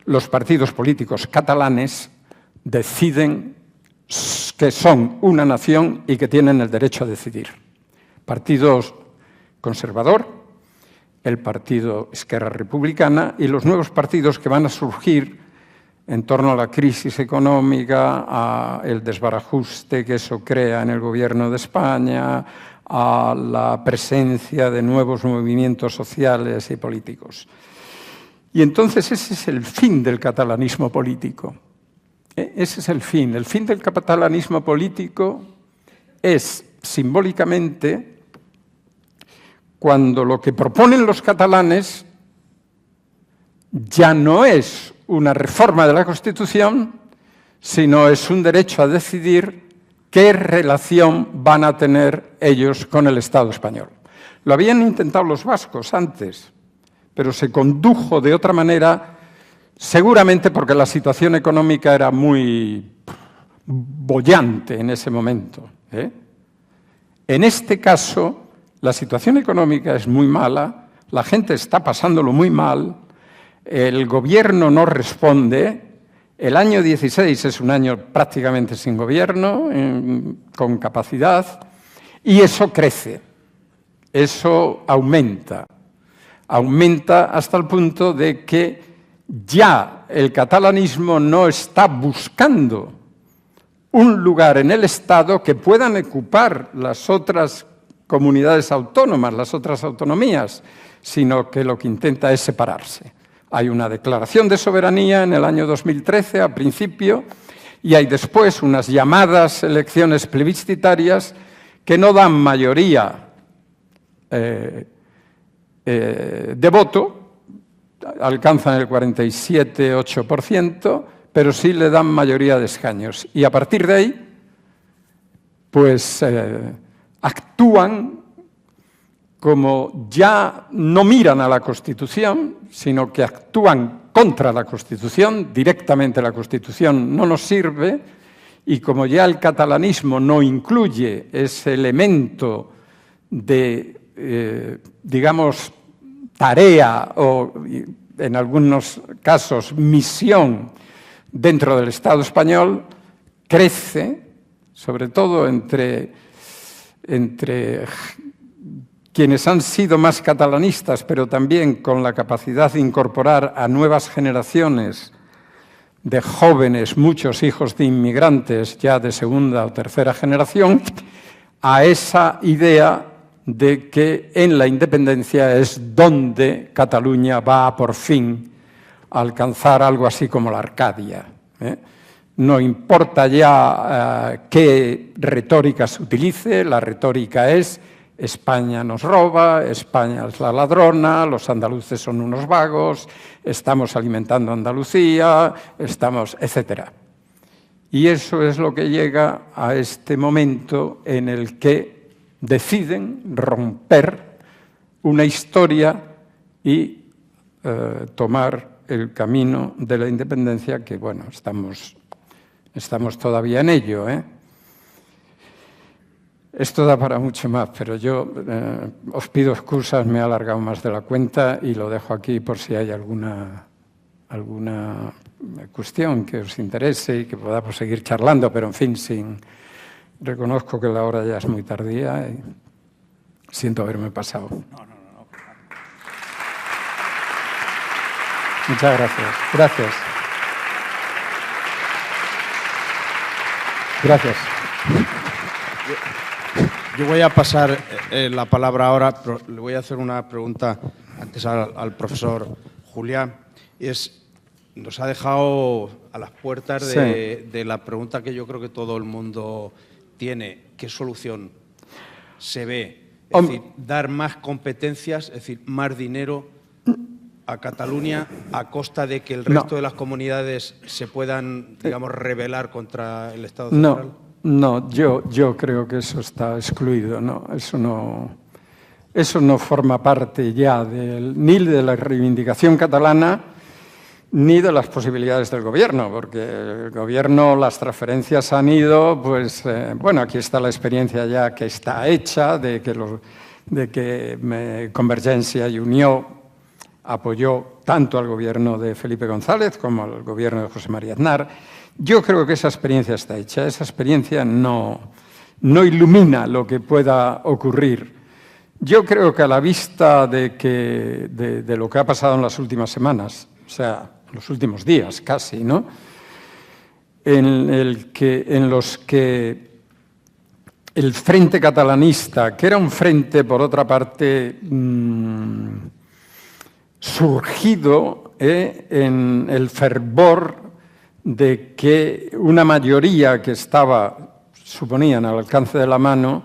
los partidos políticos catalanes deciden que son una nación y que tienen el derecho a decidir. Partido conservador, el partido Esquerra Republicana y los nuevos partidos que van a surgir en torno a la crisis económica, al desbarajuste que eso crea en el gobierno de España, a la presencia de nuevos movimientos sociales y políticos. Y entonces ese es el fin del catalanismo político. Ese es el fin. El fin del catalanismo político es, simbólicamente, cuando lo que proponen los catalanes ya no es una reforma de la Constitución, sino es un derecho a decidir qué relación van a tener ellos con el Estado español. Lo habían intentado los vascos antes, pero se condujo de otra manera, seguramente porque la situación económica era muy boyante en ese momento. En este caso, la situación económica es muy mala, la gente está pasándolo muy mal, el gobierno no responde. El año 16 es un año prácticamente sin gobierno, con capacidad, y eso crece, eso aumenta hasta el punto de que ya el catalanismo no está buscando un lugar en el Estado que puedan ocupar las otras comunidades autónomas, las otras autonomías, sino que lo que intenta es separarse. Hay una declaración de soberanía en el año 2013, al principio, y hay después unas llamadas elecciones plebiscitarias que no dan mayoría de voto, alcanzan el 47,8%, pero sí le dan mayoría de escaños. Y a partir de ahí, pues actúan como ya no miran a la Constitución, sino que actúan contra la Constitución, directamente la Constitución no nos sirve, y como ya el catalanismo no incluye ese elemento de, digamos, tarea o, en algunos casos, misión dentro del Estado español, crece, sobre todo entre quienes han sido más catalanistas, pero también con la capacidad de incorporar a nuevas generaciones de jóvenes, muchos hijos de inmigrantes ya de segunda o tercera generación, a esa idea de que en la independencia es donde Cataluña va a por fin a alcanzar algo así como la Arcadia. No importa ya qué retórica se utilice, la retórica es: España nos roba, España es la ladrona, los andaluces son unos vagos, estamos alimentando a Andalucía, etcétera. Y eso es lo que llega a este momento en el que deciden romper una historia y tomar el camino de la independencia, que, bueno, estamos todavía en ello, Esto da para mucho más, pero yo os pido excusas, me he alargado más de la cuenta y lo dejo aquí por si hay alguna cuestión que os interese y que podamos seguir charlando, pero en fin, reconozco que la hora ya es muy tardía y siento haberme pasado. No. Muchas gracias. Gracias. Yo voy a pasar la palabra ahora, pero le voy a hacer una pregunta antes al profesor Julián. Nos ha dejado a las puertas de la pregunta que yo creo que todo el mundo tiene. ¿Qué solución se ve? Es decir, dar más competencias, es decir, más dinero a Cataluña a costa de que el resto de las comunidades se puedan, digamos, rebelar contra el Estado central. No, yo creo que eso está excluido, ¿no? Eso no forma parte ya ni de la reivindicación catalana ni de las posibilidades del gobierno, porque el gobierno, las transferencias han ido, pues, bueno, aquí está la experiencia ya que está hecha, de que Convergencia y Unió apoyó tanto al gobierno de Felipe González como al gobierno de José María Aznar. Yo creo que esa experiencia está hecha, esa experiencia no ilumina lo que pueda ocurrir. Yo creo que a la vista de lo que ha pasado en las últimas semanas, o sea, en los últimos días casi, ¿no? En los que el frente catalanista, que era un frente, por otra parte, surgido en el fervor de que una mayoría que suponían al alcance de la mano,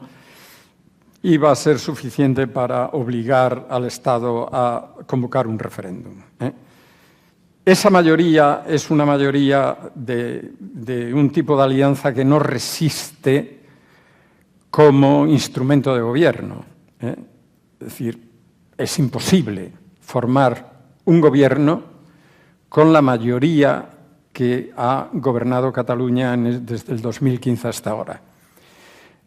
iba a ser suficiente para obligar al Estado a convocar un referéndum. Esa mayoría es una mayoría de un tipo de alianza que no resiste como instrumento de gobierno. Es decir, es imposible formar un gobierno con la mayoría que ha gobernado Cataluña desde el 2015 hasta ahora.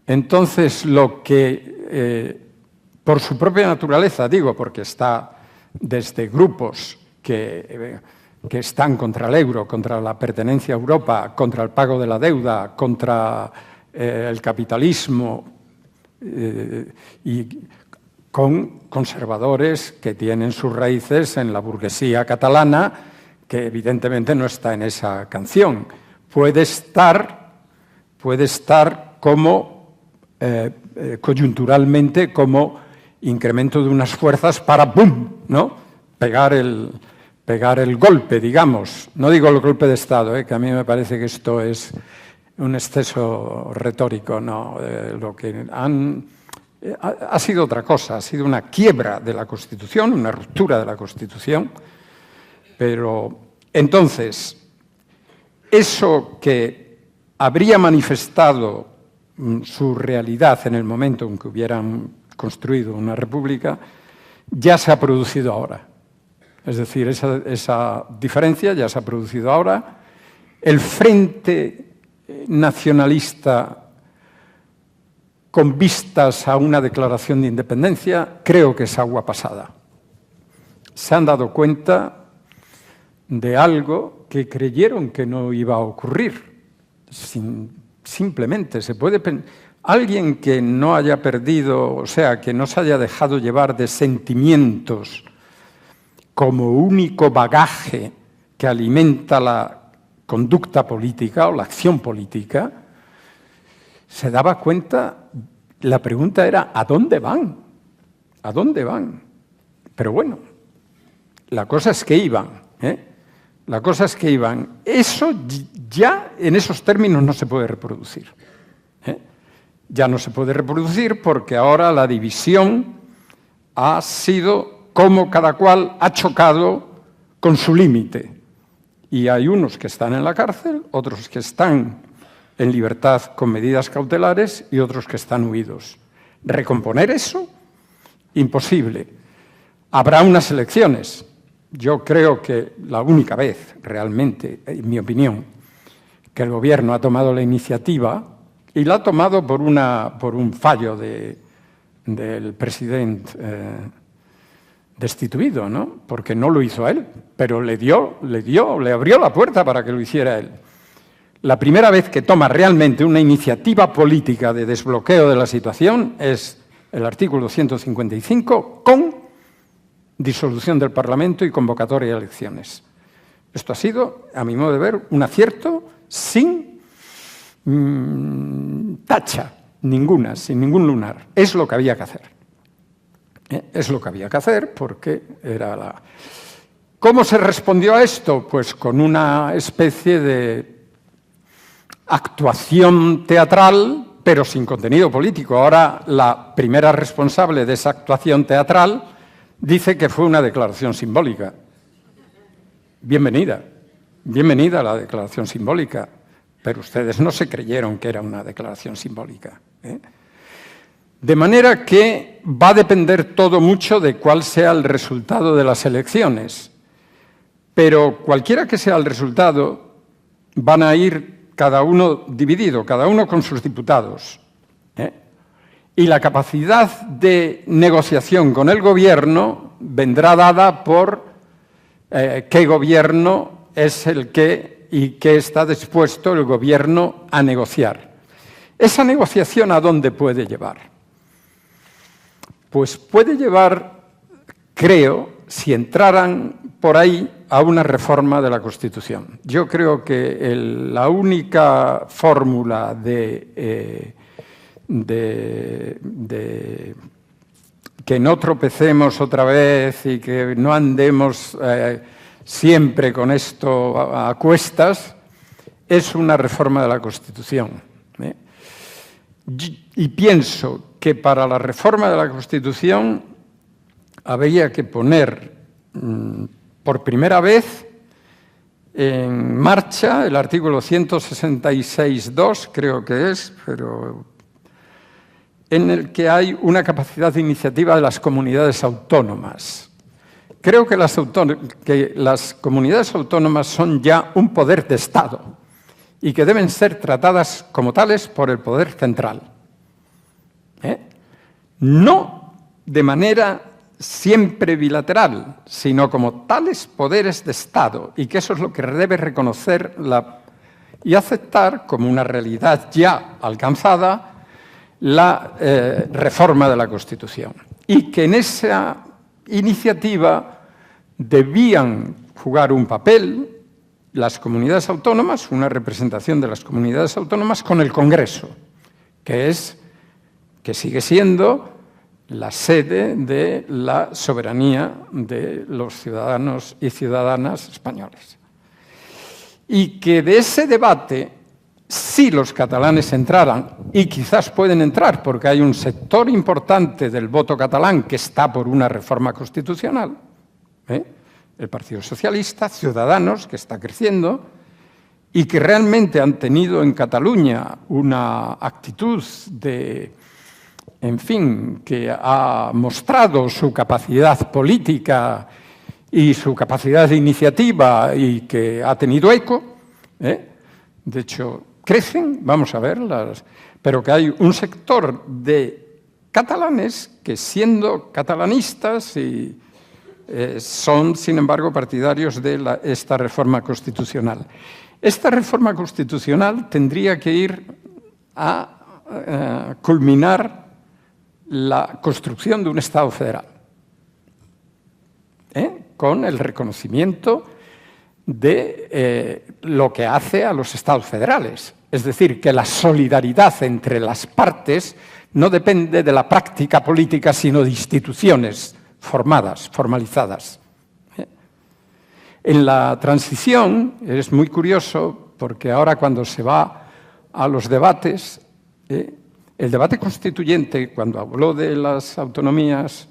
Entonces, lo que, por su propia naturaleza, digo, porque está desde grupos que están contra el euro, contra la pertenencia a Europa, contra el pago de la deuda, contra el capitalismo, y con conservadores que tienen sus raíces en la burguesía catalana, que evidentemente no está en esa canción. Puede estar como coyunturalmente como incremento de unas fuerzas para ¡bum!, ¿no? pegar el golpe, digamos. No digo el golpe de Estado, que a mí me parece que esto es un exceso retórico, no. Lo que ha sido otra cosa, ha sido una quiebra de la Constitución, una ruptura de la Constitución. Pero entonces, eso que habría manifestado su realidad en el momento en que hubieran construido una república, ya se ha producido ahora. Es decir, esa diferencia ya se ha producido ahora. El Frente Nacionalista, con vistas a una declaración de independencia, creo que es agua pasada. Se han dado cuenta de algo que creyeron que no iba a ocurrir. Simplemente se puede alguien que no haya perdido, o sea, que no se haya dejado llevar de sentimientos como único bagaje que alimenta la conducta política o la acción política, se daba cuenta, la pregunta era ¿a dónde van? ¿A dónde van? Pero bueno, la cosa es que iban, La cosa es que iban. Eso ya en esos términos no se puede reproducir. Ya no se puede reproducir porque ahora la división ha sido como cada cual ha chocado con su límite. Y hay unos que están en la cárcel, otros que están en libertad con medidas cautelares y otros que están huidos. ¿Recomponer eso? Imposible. Habrá unas elecciones. Yo creo que la única vez, realmente, en mi opinión, que el Gobierno ha tomado la iniciativa, y la ha tomado por un fallo del presidente destituido, ¿no? Porque no lo hizo él, pero le abrió la puerta para que lo hiciera él. La primera vez que toma realmente una iniciativa política de desbloqueo de la situación es el artículo 155 con disolución del Parlamento y convocatoria de elecciones. Esto ha sido, a mi modo de ver, un acierto sin tacha ninguna, sin ningún lunar. Es lo que había que hacer. Es lo que había que hacer porque era la... ¿Cómo se respondió a esto? Pues con una especie de actuación teatral pero sin contenido político. Ahora la primera responsable de esa actuación teatral dice que fue una declaración simbólica. Bienvenida, bienvenida a la declaración simbólica, pero ustedes no se creyeron que era una declaración simbólica, ¿eh? De manera que va a depender todo mucho de cuál sea el resultado de las elecciones, pero cualquiera que sea el resultado, van a ir cada uno dividido, cada uno con sus diputados, ¿eh? Y la capacidad de negociación con el gobierno vendrá dada por qué gobierno es el que y qué está dispuesto el gobierno a negociar. ¿Esa negociación a dónde puede llevar? Pues puede llevar, creo, si entraran por ahí, a una reforma de la Constitución. Yo creo que la única fórmula de que no tropecemos otra vez y que no andemos siempre con esto a cuestas es una reforma de la Constitución, ¿eh? Y pienso que para la reforma de la Constitución habría que poner por primera vez en marcha el artículo 166.2, creo que es, pero en el que hay una capacidad de iniciativa de las comunidades autónomas. Creo que las comunidades autónomas son ya un poder de Estado y que deben ser tratadas como tales por el poder central, ¿eh? No de manera siempre bilateral, sino como tales poderes de Estado, y que eso es lo que debe reconocer y aceptar como una realidad ya alcanzada la reforma de la Constitución. Y que en esa iniciativa debían jugar un papel las comunidades autónomas, una representación de las comunidades autónomas con el Congreso, que sigue siendo la sede de la soberanía de los ciudadanos y ciudadanas españoles. Y que de ese debate, si los catalanes entraran, y quizás pueden entrar porque hay un sector importante del voto catalán que está por una reforma constitucional, ¿eh? El Partido Socialista, Ciudadanos, que está creciendo, y que realmente han tenido en Cataluña una actitud que ha mostrado su capacidad política y su capacidad de iniciativa y que ha tenido eco, ¿eh? De hecho, crecen, vamos a ver, pero que hay un sector de catalanes que, siendo catalanistas, son, sin embargo, partidarios de esta reforma constitucional. Esta reforma constitucional tendría que ir a culminar la construcción de un Estado federal, con el reconocimiento de lo que hace a los Estados federales. Es decir, que la solidaridad entre las partes no depende de la práctica política, sino de instituciones formadas, formalizadas. En la transición es muy curioso porque ahora cuando se va a los debates, el debate constituyente, cuando habló de las autonomías,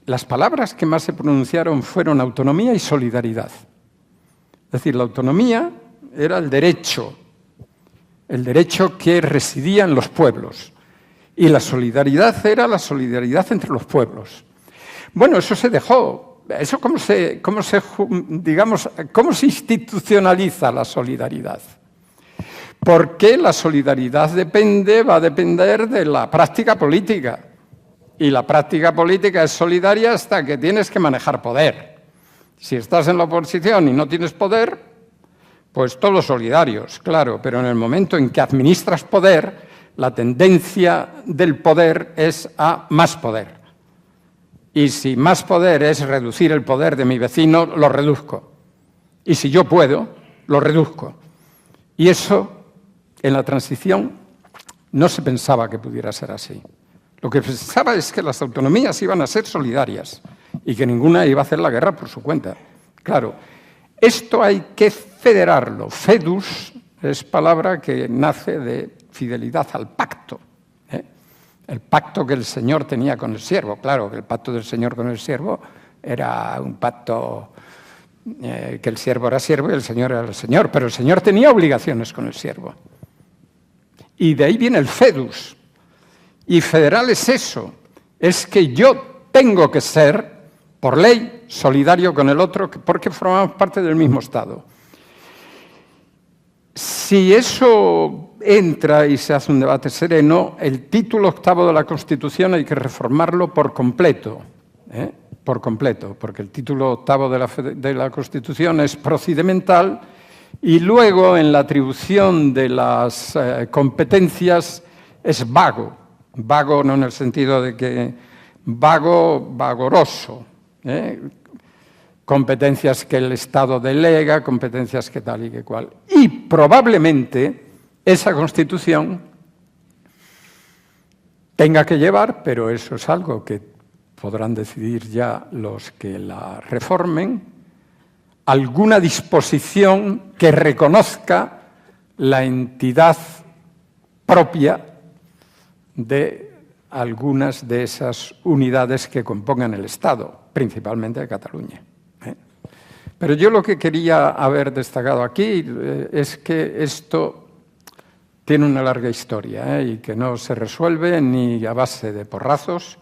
las palabras que más se pronunciaron fueron autonomía y solidaridad. Es decir, la autonomía era el derecho que residía en los pueblos, y la solidaridad era la solidaridad entre los pueblos. Bueno, eso se dejó. ¿Eso cómo se institucionaliza la solidaridad? Porque la solidaridad va a depender de la práctica política. Y la práctica política es solidaria hasta que tienes que manejar poder. Si estás en la oposición y no tienes poder, pues todos solidarios, claro, pero en el momento en que administras poder, la tendencia del poder es a más poder. Y si más poder es reducir el poder de mi vecino, lo reduzco. Y si yo puedo, lo reduzco. Y eso, en la transición, no se pensaba que pudiera ser así. Lo que pensaba es que las autonomías iban a ser solidarias y que ninguna iba a hacer la guerra por su cuenta. Claro, esto hay que federarlo. FEDUS, Es palabra que nace de fidelidad al pacto. El pacto que el Señor tenía con el siervo. Claro, que el pacto del Señor con el siervo era un pacto que el siervo era siervo y el Señor era el Señor, pero el Señor tenía obligaciones con el siervo. Y de ahí viene el fedus. Y federal es eso, es que yo tengo que ser, por ley, solidario con el otro, porque formamos parte del mismo Estado. Si eso entra y se hace un debate sereno, el título 8º de la Constitución hay que reformarlo por completo, por completo, porque el título 8º de la Constitución es procedimental y luego en la atribución de las competencias es vago. Vago no en el sentido de que vagoroso, competencias que el Estado delega, competencias que tal y que cual. Y probablemente esa Constitución tenga que llevar, pero eso es algo que podrán decidir ya los que la reformen, alguna disposición que reconozca la entidad propia de algunas de esas unidades que compongan el Estado, principalmente de Cataluña. Pero yo lo que quería haber destacado aquí es que esto tiene una larga historia y que no se resuelve ni a base de porrazos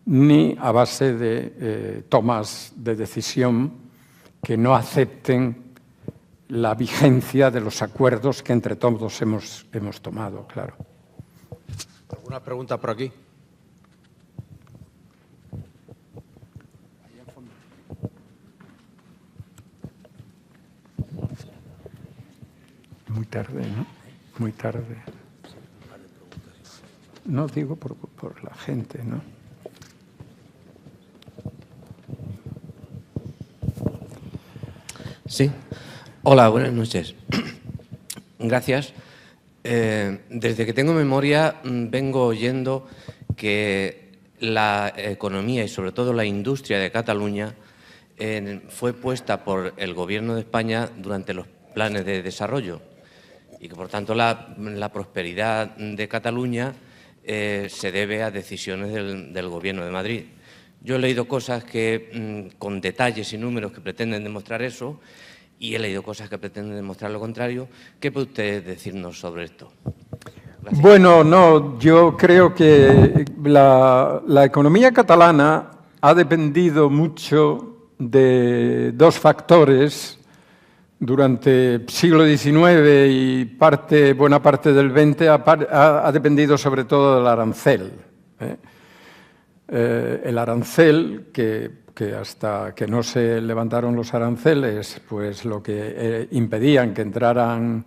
ni a base de tomas de decisión que no acepten la vigencia de los acuerdos que entre todos hemos tomado, claro. ¿Alguna pregunta por aquí? Muy tarde, ¿no? Muy tarde. No digo por la gente, ¿no? Sí. Hola, buenas noches. Gracias. Desde que tengo memoria vengo oyendo que la economía y sobre todo la industria de Cataluña fue puesta por el Gobierno de España durante los planes de desarrollo y que por tanto la prosperidad de Cataluña se debe a decisiones del Gobierno de Madrid. Yo he leído cosas que con detalles y números que pretenden demostrar eso y he leído cosas que pretenden demostrar lo contrario. ¿Qué puede usted decirnos sobre esto? Gracias. Bueno, no, yo creo que la economía catalana ha dependido mucho de dos factores durante el siglo XIX y buena parte del XX ha dependido sobre todo del arancel. El arancel, que hasta que no se levantaron los aranceles, pues lo que impedían que entraran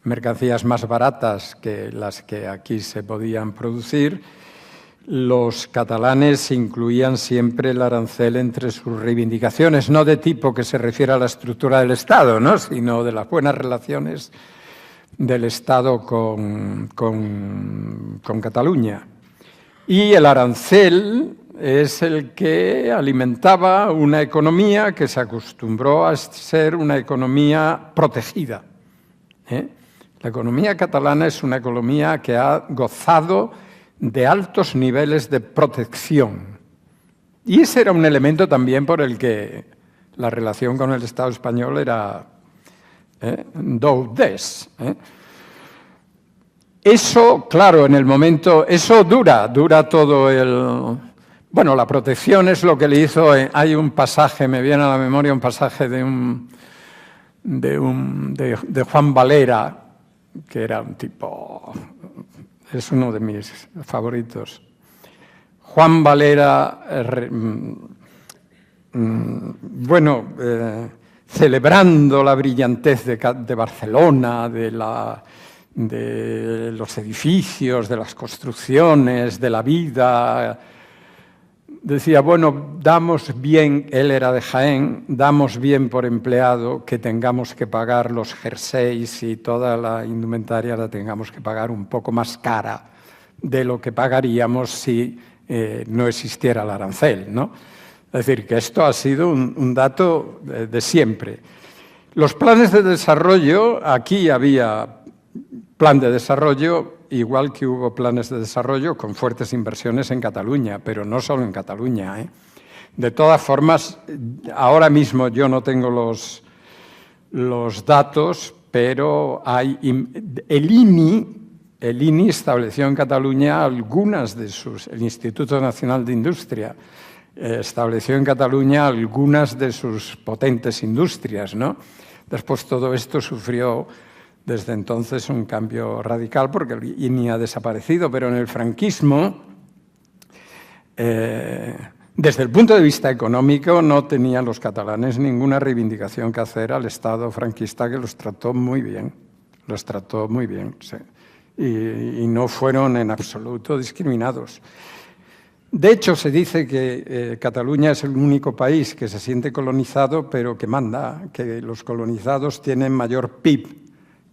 mercancías más baratas que las que aquí se podían producir, los catalanes incluían siempre el arancel entre sus reivindicaciones, no de tipo que se refiere a la estructura del Estado, ¿no?, sino de las buenas relaciones del Estado con Cataluña. Y el arancel es el que alimentaba una economía que se acostumbró a ser una economía protegida. La economía catalana es una economía que ha gozado de altos niveles de protección. Y ese era un elemento también por el que la relación con el Estado español era do des. Eso, claro, en el momento, eso dura todo el... Bueno, la protección es lo que le hizo... hay un pasaje, me viene a la memoria un pasaje de Juan Valera, que era un tipo... Es uno de mis favoritos. Juan Valera, celebrando la brillantez de Barcelona, de los edificios, de las construcciones, de la vida. Decía, bueno, damos bien, él era de Jaén, damos bien por empleado que tengamos que pagar los jerseys y toda la indumentaria la tengamos que pagar un poco más cara de lo que pagaríamos si no existiera el arancel, ¿no? Es decir, que esto ha sido un dato de siempre. Los planes de desarrollo, aquí había plan de desarrollo, igual que hubo planes de desarrollo con fuertes inversiones en Cataluña, pero no solo en Cataluña, ¿eh? De todas formas, ahora mismo yo no tengo los datos, pero hay el INI estableció en Cataluña el Instituto Nacional de Industria estableció en Cataluña algunas de sus potentes industrias, ¿no? Después todo esto sufrió desde entonces un cambio radical porque el INI ha desaparecido, pero en el franquismo, desde el punto de vista económico, no tenían los catalanes ninguna reivindicación que hacer al Estado franquista, que los trató muy bien, sí. Y no fueron en absoluto discriminados. De hecho, se dice que Cataluña es el único país que se siente colonizado, pero que manda, que los colonizados tienen mayor PIB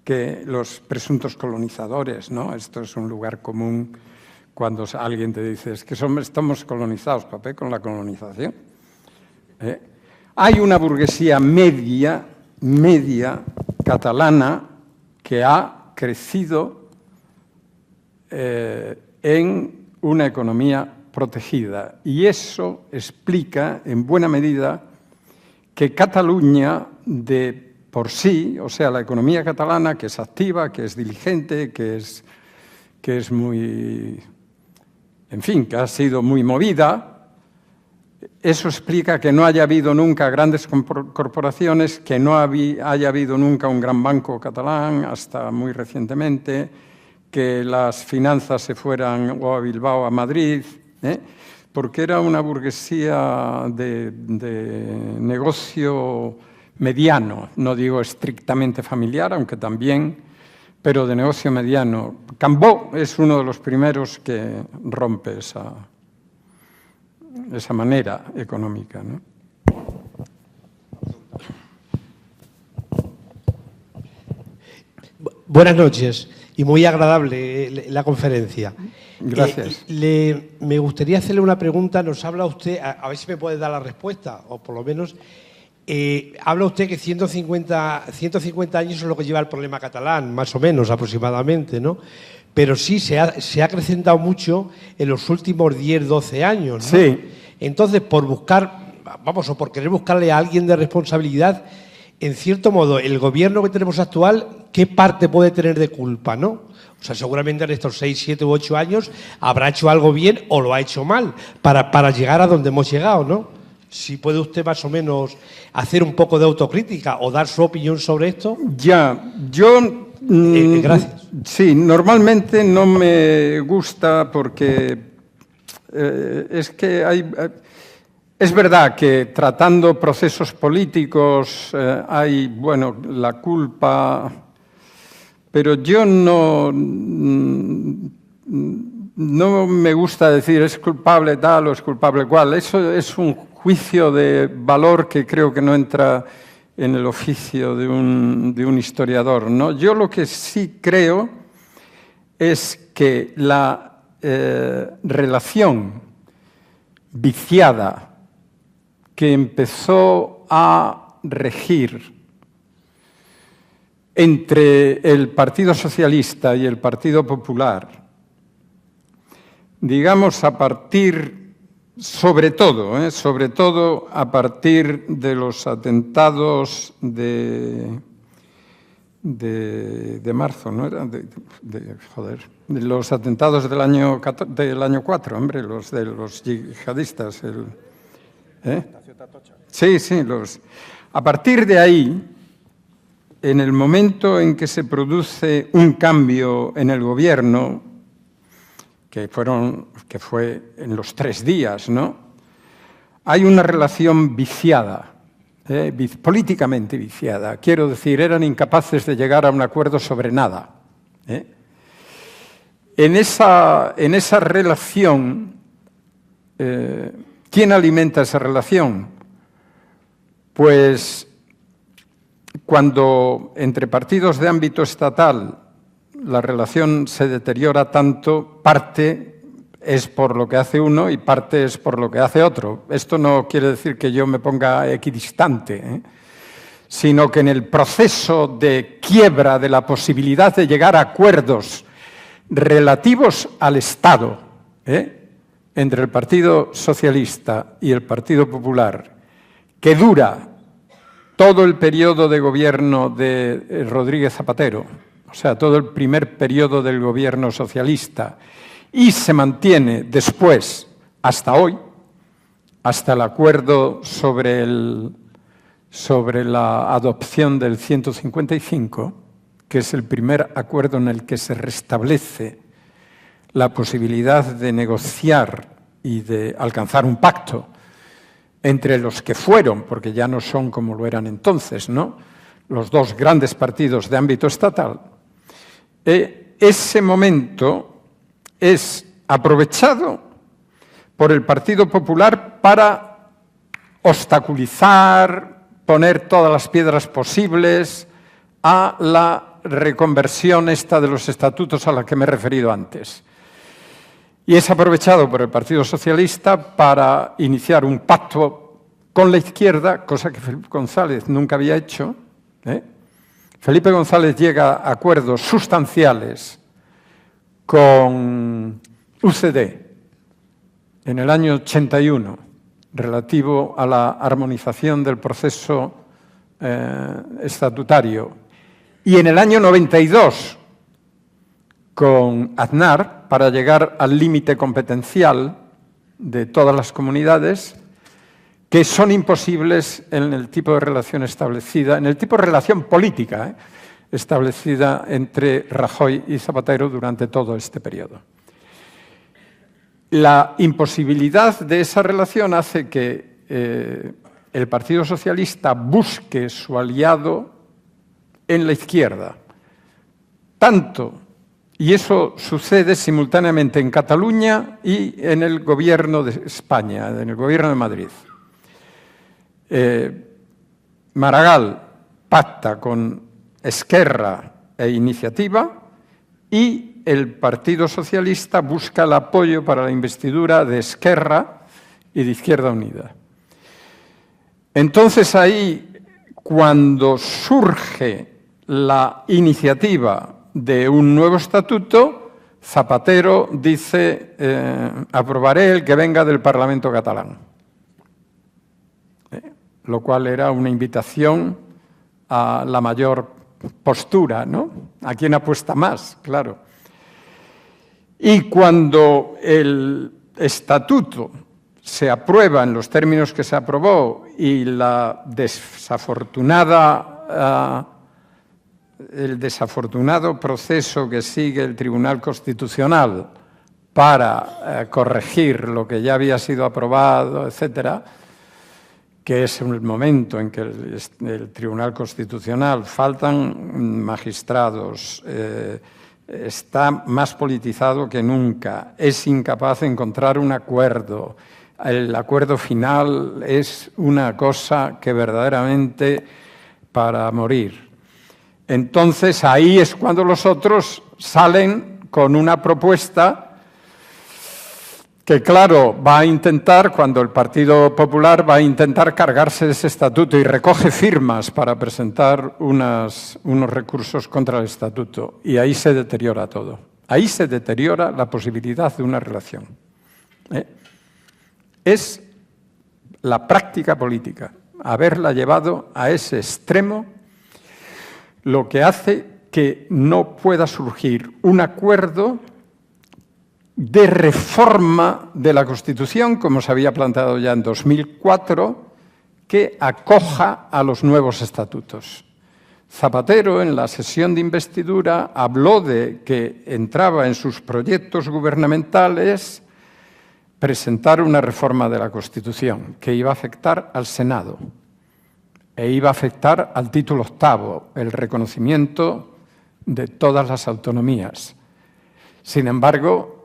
que los presuntos colonizadores, ¿no? Esto es un lugar común cuando alguien te dice es que estamos colonizados, papé, con la colonización. Hay una burguesía media catalana que ha crecido en una economía protegida, y eso explica en buena medida que Cataluña de por sí, o sea, la economía catalana, que es activa, que es diligente, que es muy, en fin, que ha sido muy movida, eso explica que no haya habido nunca grandes corporaciones, que no haya habido nunca un gran banco catalán hasta muy recientemente, que las finanzas se fueran o a Bilbao o a Madrid, porque era una burguesía de negocio mediano, no digo estrictamente familiar, aunque también, pero de negocio mediano. Cambó es uno de los primeros que rompe esa manera económica, ¿no? Buenas noches y muy agradable la conferencia. Gracias. Me gustaría hacerle una pregunta. Nos habla usted, a ver si me puede dar la respuesta, o por lo menos, habla usted que 150 años es lo que lleva el problema catalán, más o menos, aproximadamente, ¿no? Pero sí, se ha acrecentado mucho en los últimos 10, 12 años, ¿no? Sí. Entonces, por querer buscarle a alguien de responsabilidad, en cierto modo, el gobierno que tenemos actual, ¿qué parte puede tener de culpa, no? O sea, seguramente en estos 6, 7 u 8 años habrá hecho algo bien o lo ha hecho mal para llegar a donde hemos llegado, ¿no? Si puede usted más o menos hacer un poco de autocrítica o dar su opinión sobre esto. Ya, yo... gracias. Sí, normalmente no me gusta porque es que es verdad que tratando procesos políticos hay, bueno, la culpa, pero yo no me gusta decir es culpable tal o es culpable cual. Eso es un juicio de valor que creo que no entra en el oficio de un historiador, ¿no? Yo lo que sí creo es que la relación viciada que empezó a regir entre el Partido Socialista y el Partido Popular, digamos sobre todo a partir de los atentados de marzo, ¿no era? De los atentados del año 4, hombre, los de los yihadistas. Sí, a partir de ahí, en el momento en que se produce un cambio en el gobierno, que fue en los 3 días, ¿no? Hay una relación viciada, políticamente viciada. Quiero decir, eran incapaces de llegar a un acuerdo sobre nada. En esa relación, ¿quién alimenta esa relación? Pues cuando entre partidos de ámbito estatal la relación se deteriora tanto, parte es por lo que hace uno y parte es por lo que hace otro. Esto no quiere decir que yo me ponga equidistante, sino que en el proceso de quiebra de la posibilidad de llegar a acuerdos relativos al Estado, entre el Partido Socialista y el Partido Popular, que dura todo el periodo de gobierno de Rodríguez Zapatero, o sea, todo el primer periodo del gobierno socialista, y se mantiene después, hasta hoy, hasta el acuerdo sobre la adopción del 155, que es el primer acuerdo en el que se restablece la posibilidad de negociar y de alcanzar un pacto entre los que fueron, porque ya no son como lo eran entonces, ¿no?, los dos grandes partidos de ámbito estatal. Ese momento es aprovechado por el Partido Popular para obstaculizar, poner todas las piedras posibles a la reconversión esta de los estatutos a la que me he referido antes. Y es aprovechado por el Partido Socialista para iniciar un pacto con la izquierda, cosa que Felipe González nunca había hecho. Felipe González llega a acuerdos sustanciales con UCD en el año 81, relativo a la armonización del proceso estatutario, y en el año 92 con Aznar para llegar al límite competencial de todas las comunidades, que son imposibles en el tipo de relación establecida, en el tipo de relación política establecida entre Rajoy y Zapatero durante todo este periodo. La imposibilidad de esa relación hace que el Partido Socialista busque su aliado en la izquierda, y eso sucede simultáneamente en Cataluña y en el gobierno de España, en el gobierno de Madrid. Maragall pacta con Esquerra e Iniciativa y el Partido Socialista busca el apoyo para la investidura de Esquerra y de Izquierda Unida. Entonces ahí, cuando surge la iniciativa de un nuevo estatuto, Zapatero dice, aprobaré el que venga del Parlamento catalán. Lo cual era una invitación a la mayor postura, ¿no? ¿A quién apuesta más? Claro. Y cuando el estatuto se aprueba en los términos que se aprobó y el desafortunado proceso que sigue el Tribunal Constitucional para corregir lo que ya había sido aprobado, etcétera, que es el momento en que el Tribunal Constitucional faltan magistrados, está más politizado que nunca, es incapaz de encontrar un acuerdo. El acuerdo final es una cosa que verdaderamente para morir. Entonces ahí es cuando los otros salen con una propuesta que, claro, va a intentar, cuando el Partido Popular va a intentar cargarse de ese estatuto y recoge firmas para presentar unos recursos contra el estatuto. Y ahí se deteriora todo. Ahí se deteriora la posibilidad de una relación. Es la práctica política, haberla llevado a ese extremo, lo que hace que no pueda surgir un acuerdo de reforma de la Constitución, como se había planteado ya en 2004, que acoja a los nuevos estatutos. Zapatero, en la sesión de investidura, habló de que entraba en sus proyectos gubernamentales presentar una reforma de la Constitución que iba a afectar al Senado e iba a afectar al título octavo, el reconocimiento de todas las autonomías. Sin embargo,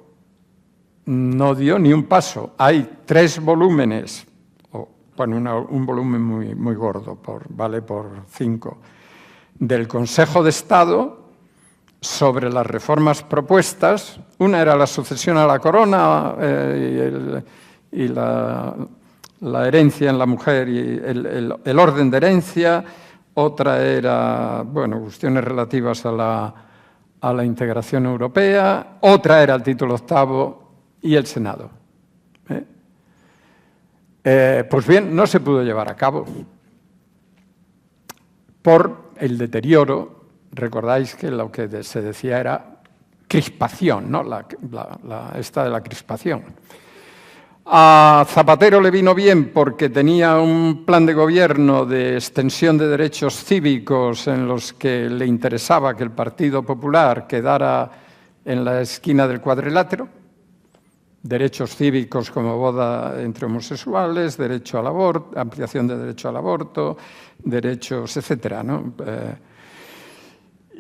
no dio ni un paso. Hay 3 volúmenes, un volumen muy gordo, vale por 5, del Consejo de Estado sobre las reformas propuestas. Una era la sucesión a la corona y la herencia en la mujer y el orden de herencia. otra era, bueno, cuestiones relativas a la integración europea, otra era el título octavo y el Senado. Pues bien, no se pudo llevar a cabo por el deterioro. Recordáis que lo que se decía era crispación, ¿no? Esta de la crispación. A Zapatero le vino bien porque tenía un plan de gobierno de extensión de derechos cívicos en los que le interesaba que el Partido Popular quedara en la esquina del cuadrilátero. Derechos cívicos como boda entre homosexuales, derecho al aborto, ampliación de derecho al aborto, derechos, etcétera, ¿no?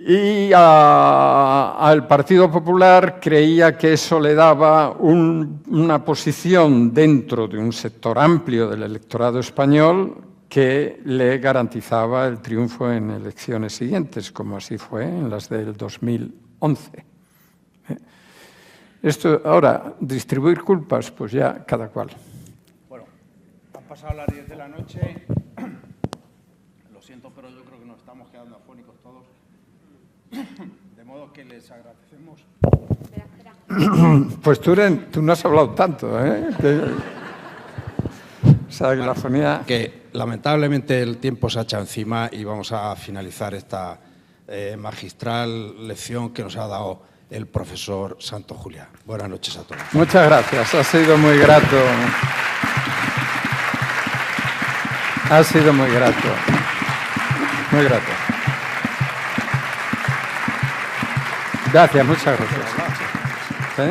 Y al Partido Popular creía que eso le daba una posición dentro de un sector amplio del electorado español que le garantizaba el triunfo en elecciones siguientes, como así fue en las del 2011. Esto, ahora, distribuir culpas, pues ya cada cual. Bueno, han pasado las 10 de la noche. Lo siento, pero yo creo que nos estamos quedando afónicos todos. De modo que les agradecemos. Espera. Pues tú no has hablado tanto, ¿eh? O sea, que la afonía... Que lamentablemente el tiempo se ha echado encima y vamos a finalizar esta magistral lección que nos ha dado el profesor Santos Juliá. Buenas noches a todos. Muchas gracias, ha sido muy grato. Ha sido muy grato. Muy grato. Gracias, muchas gracias. ¿Sí?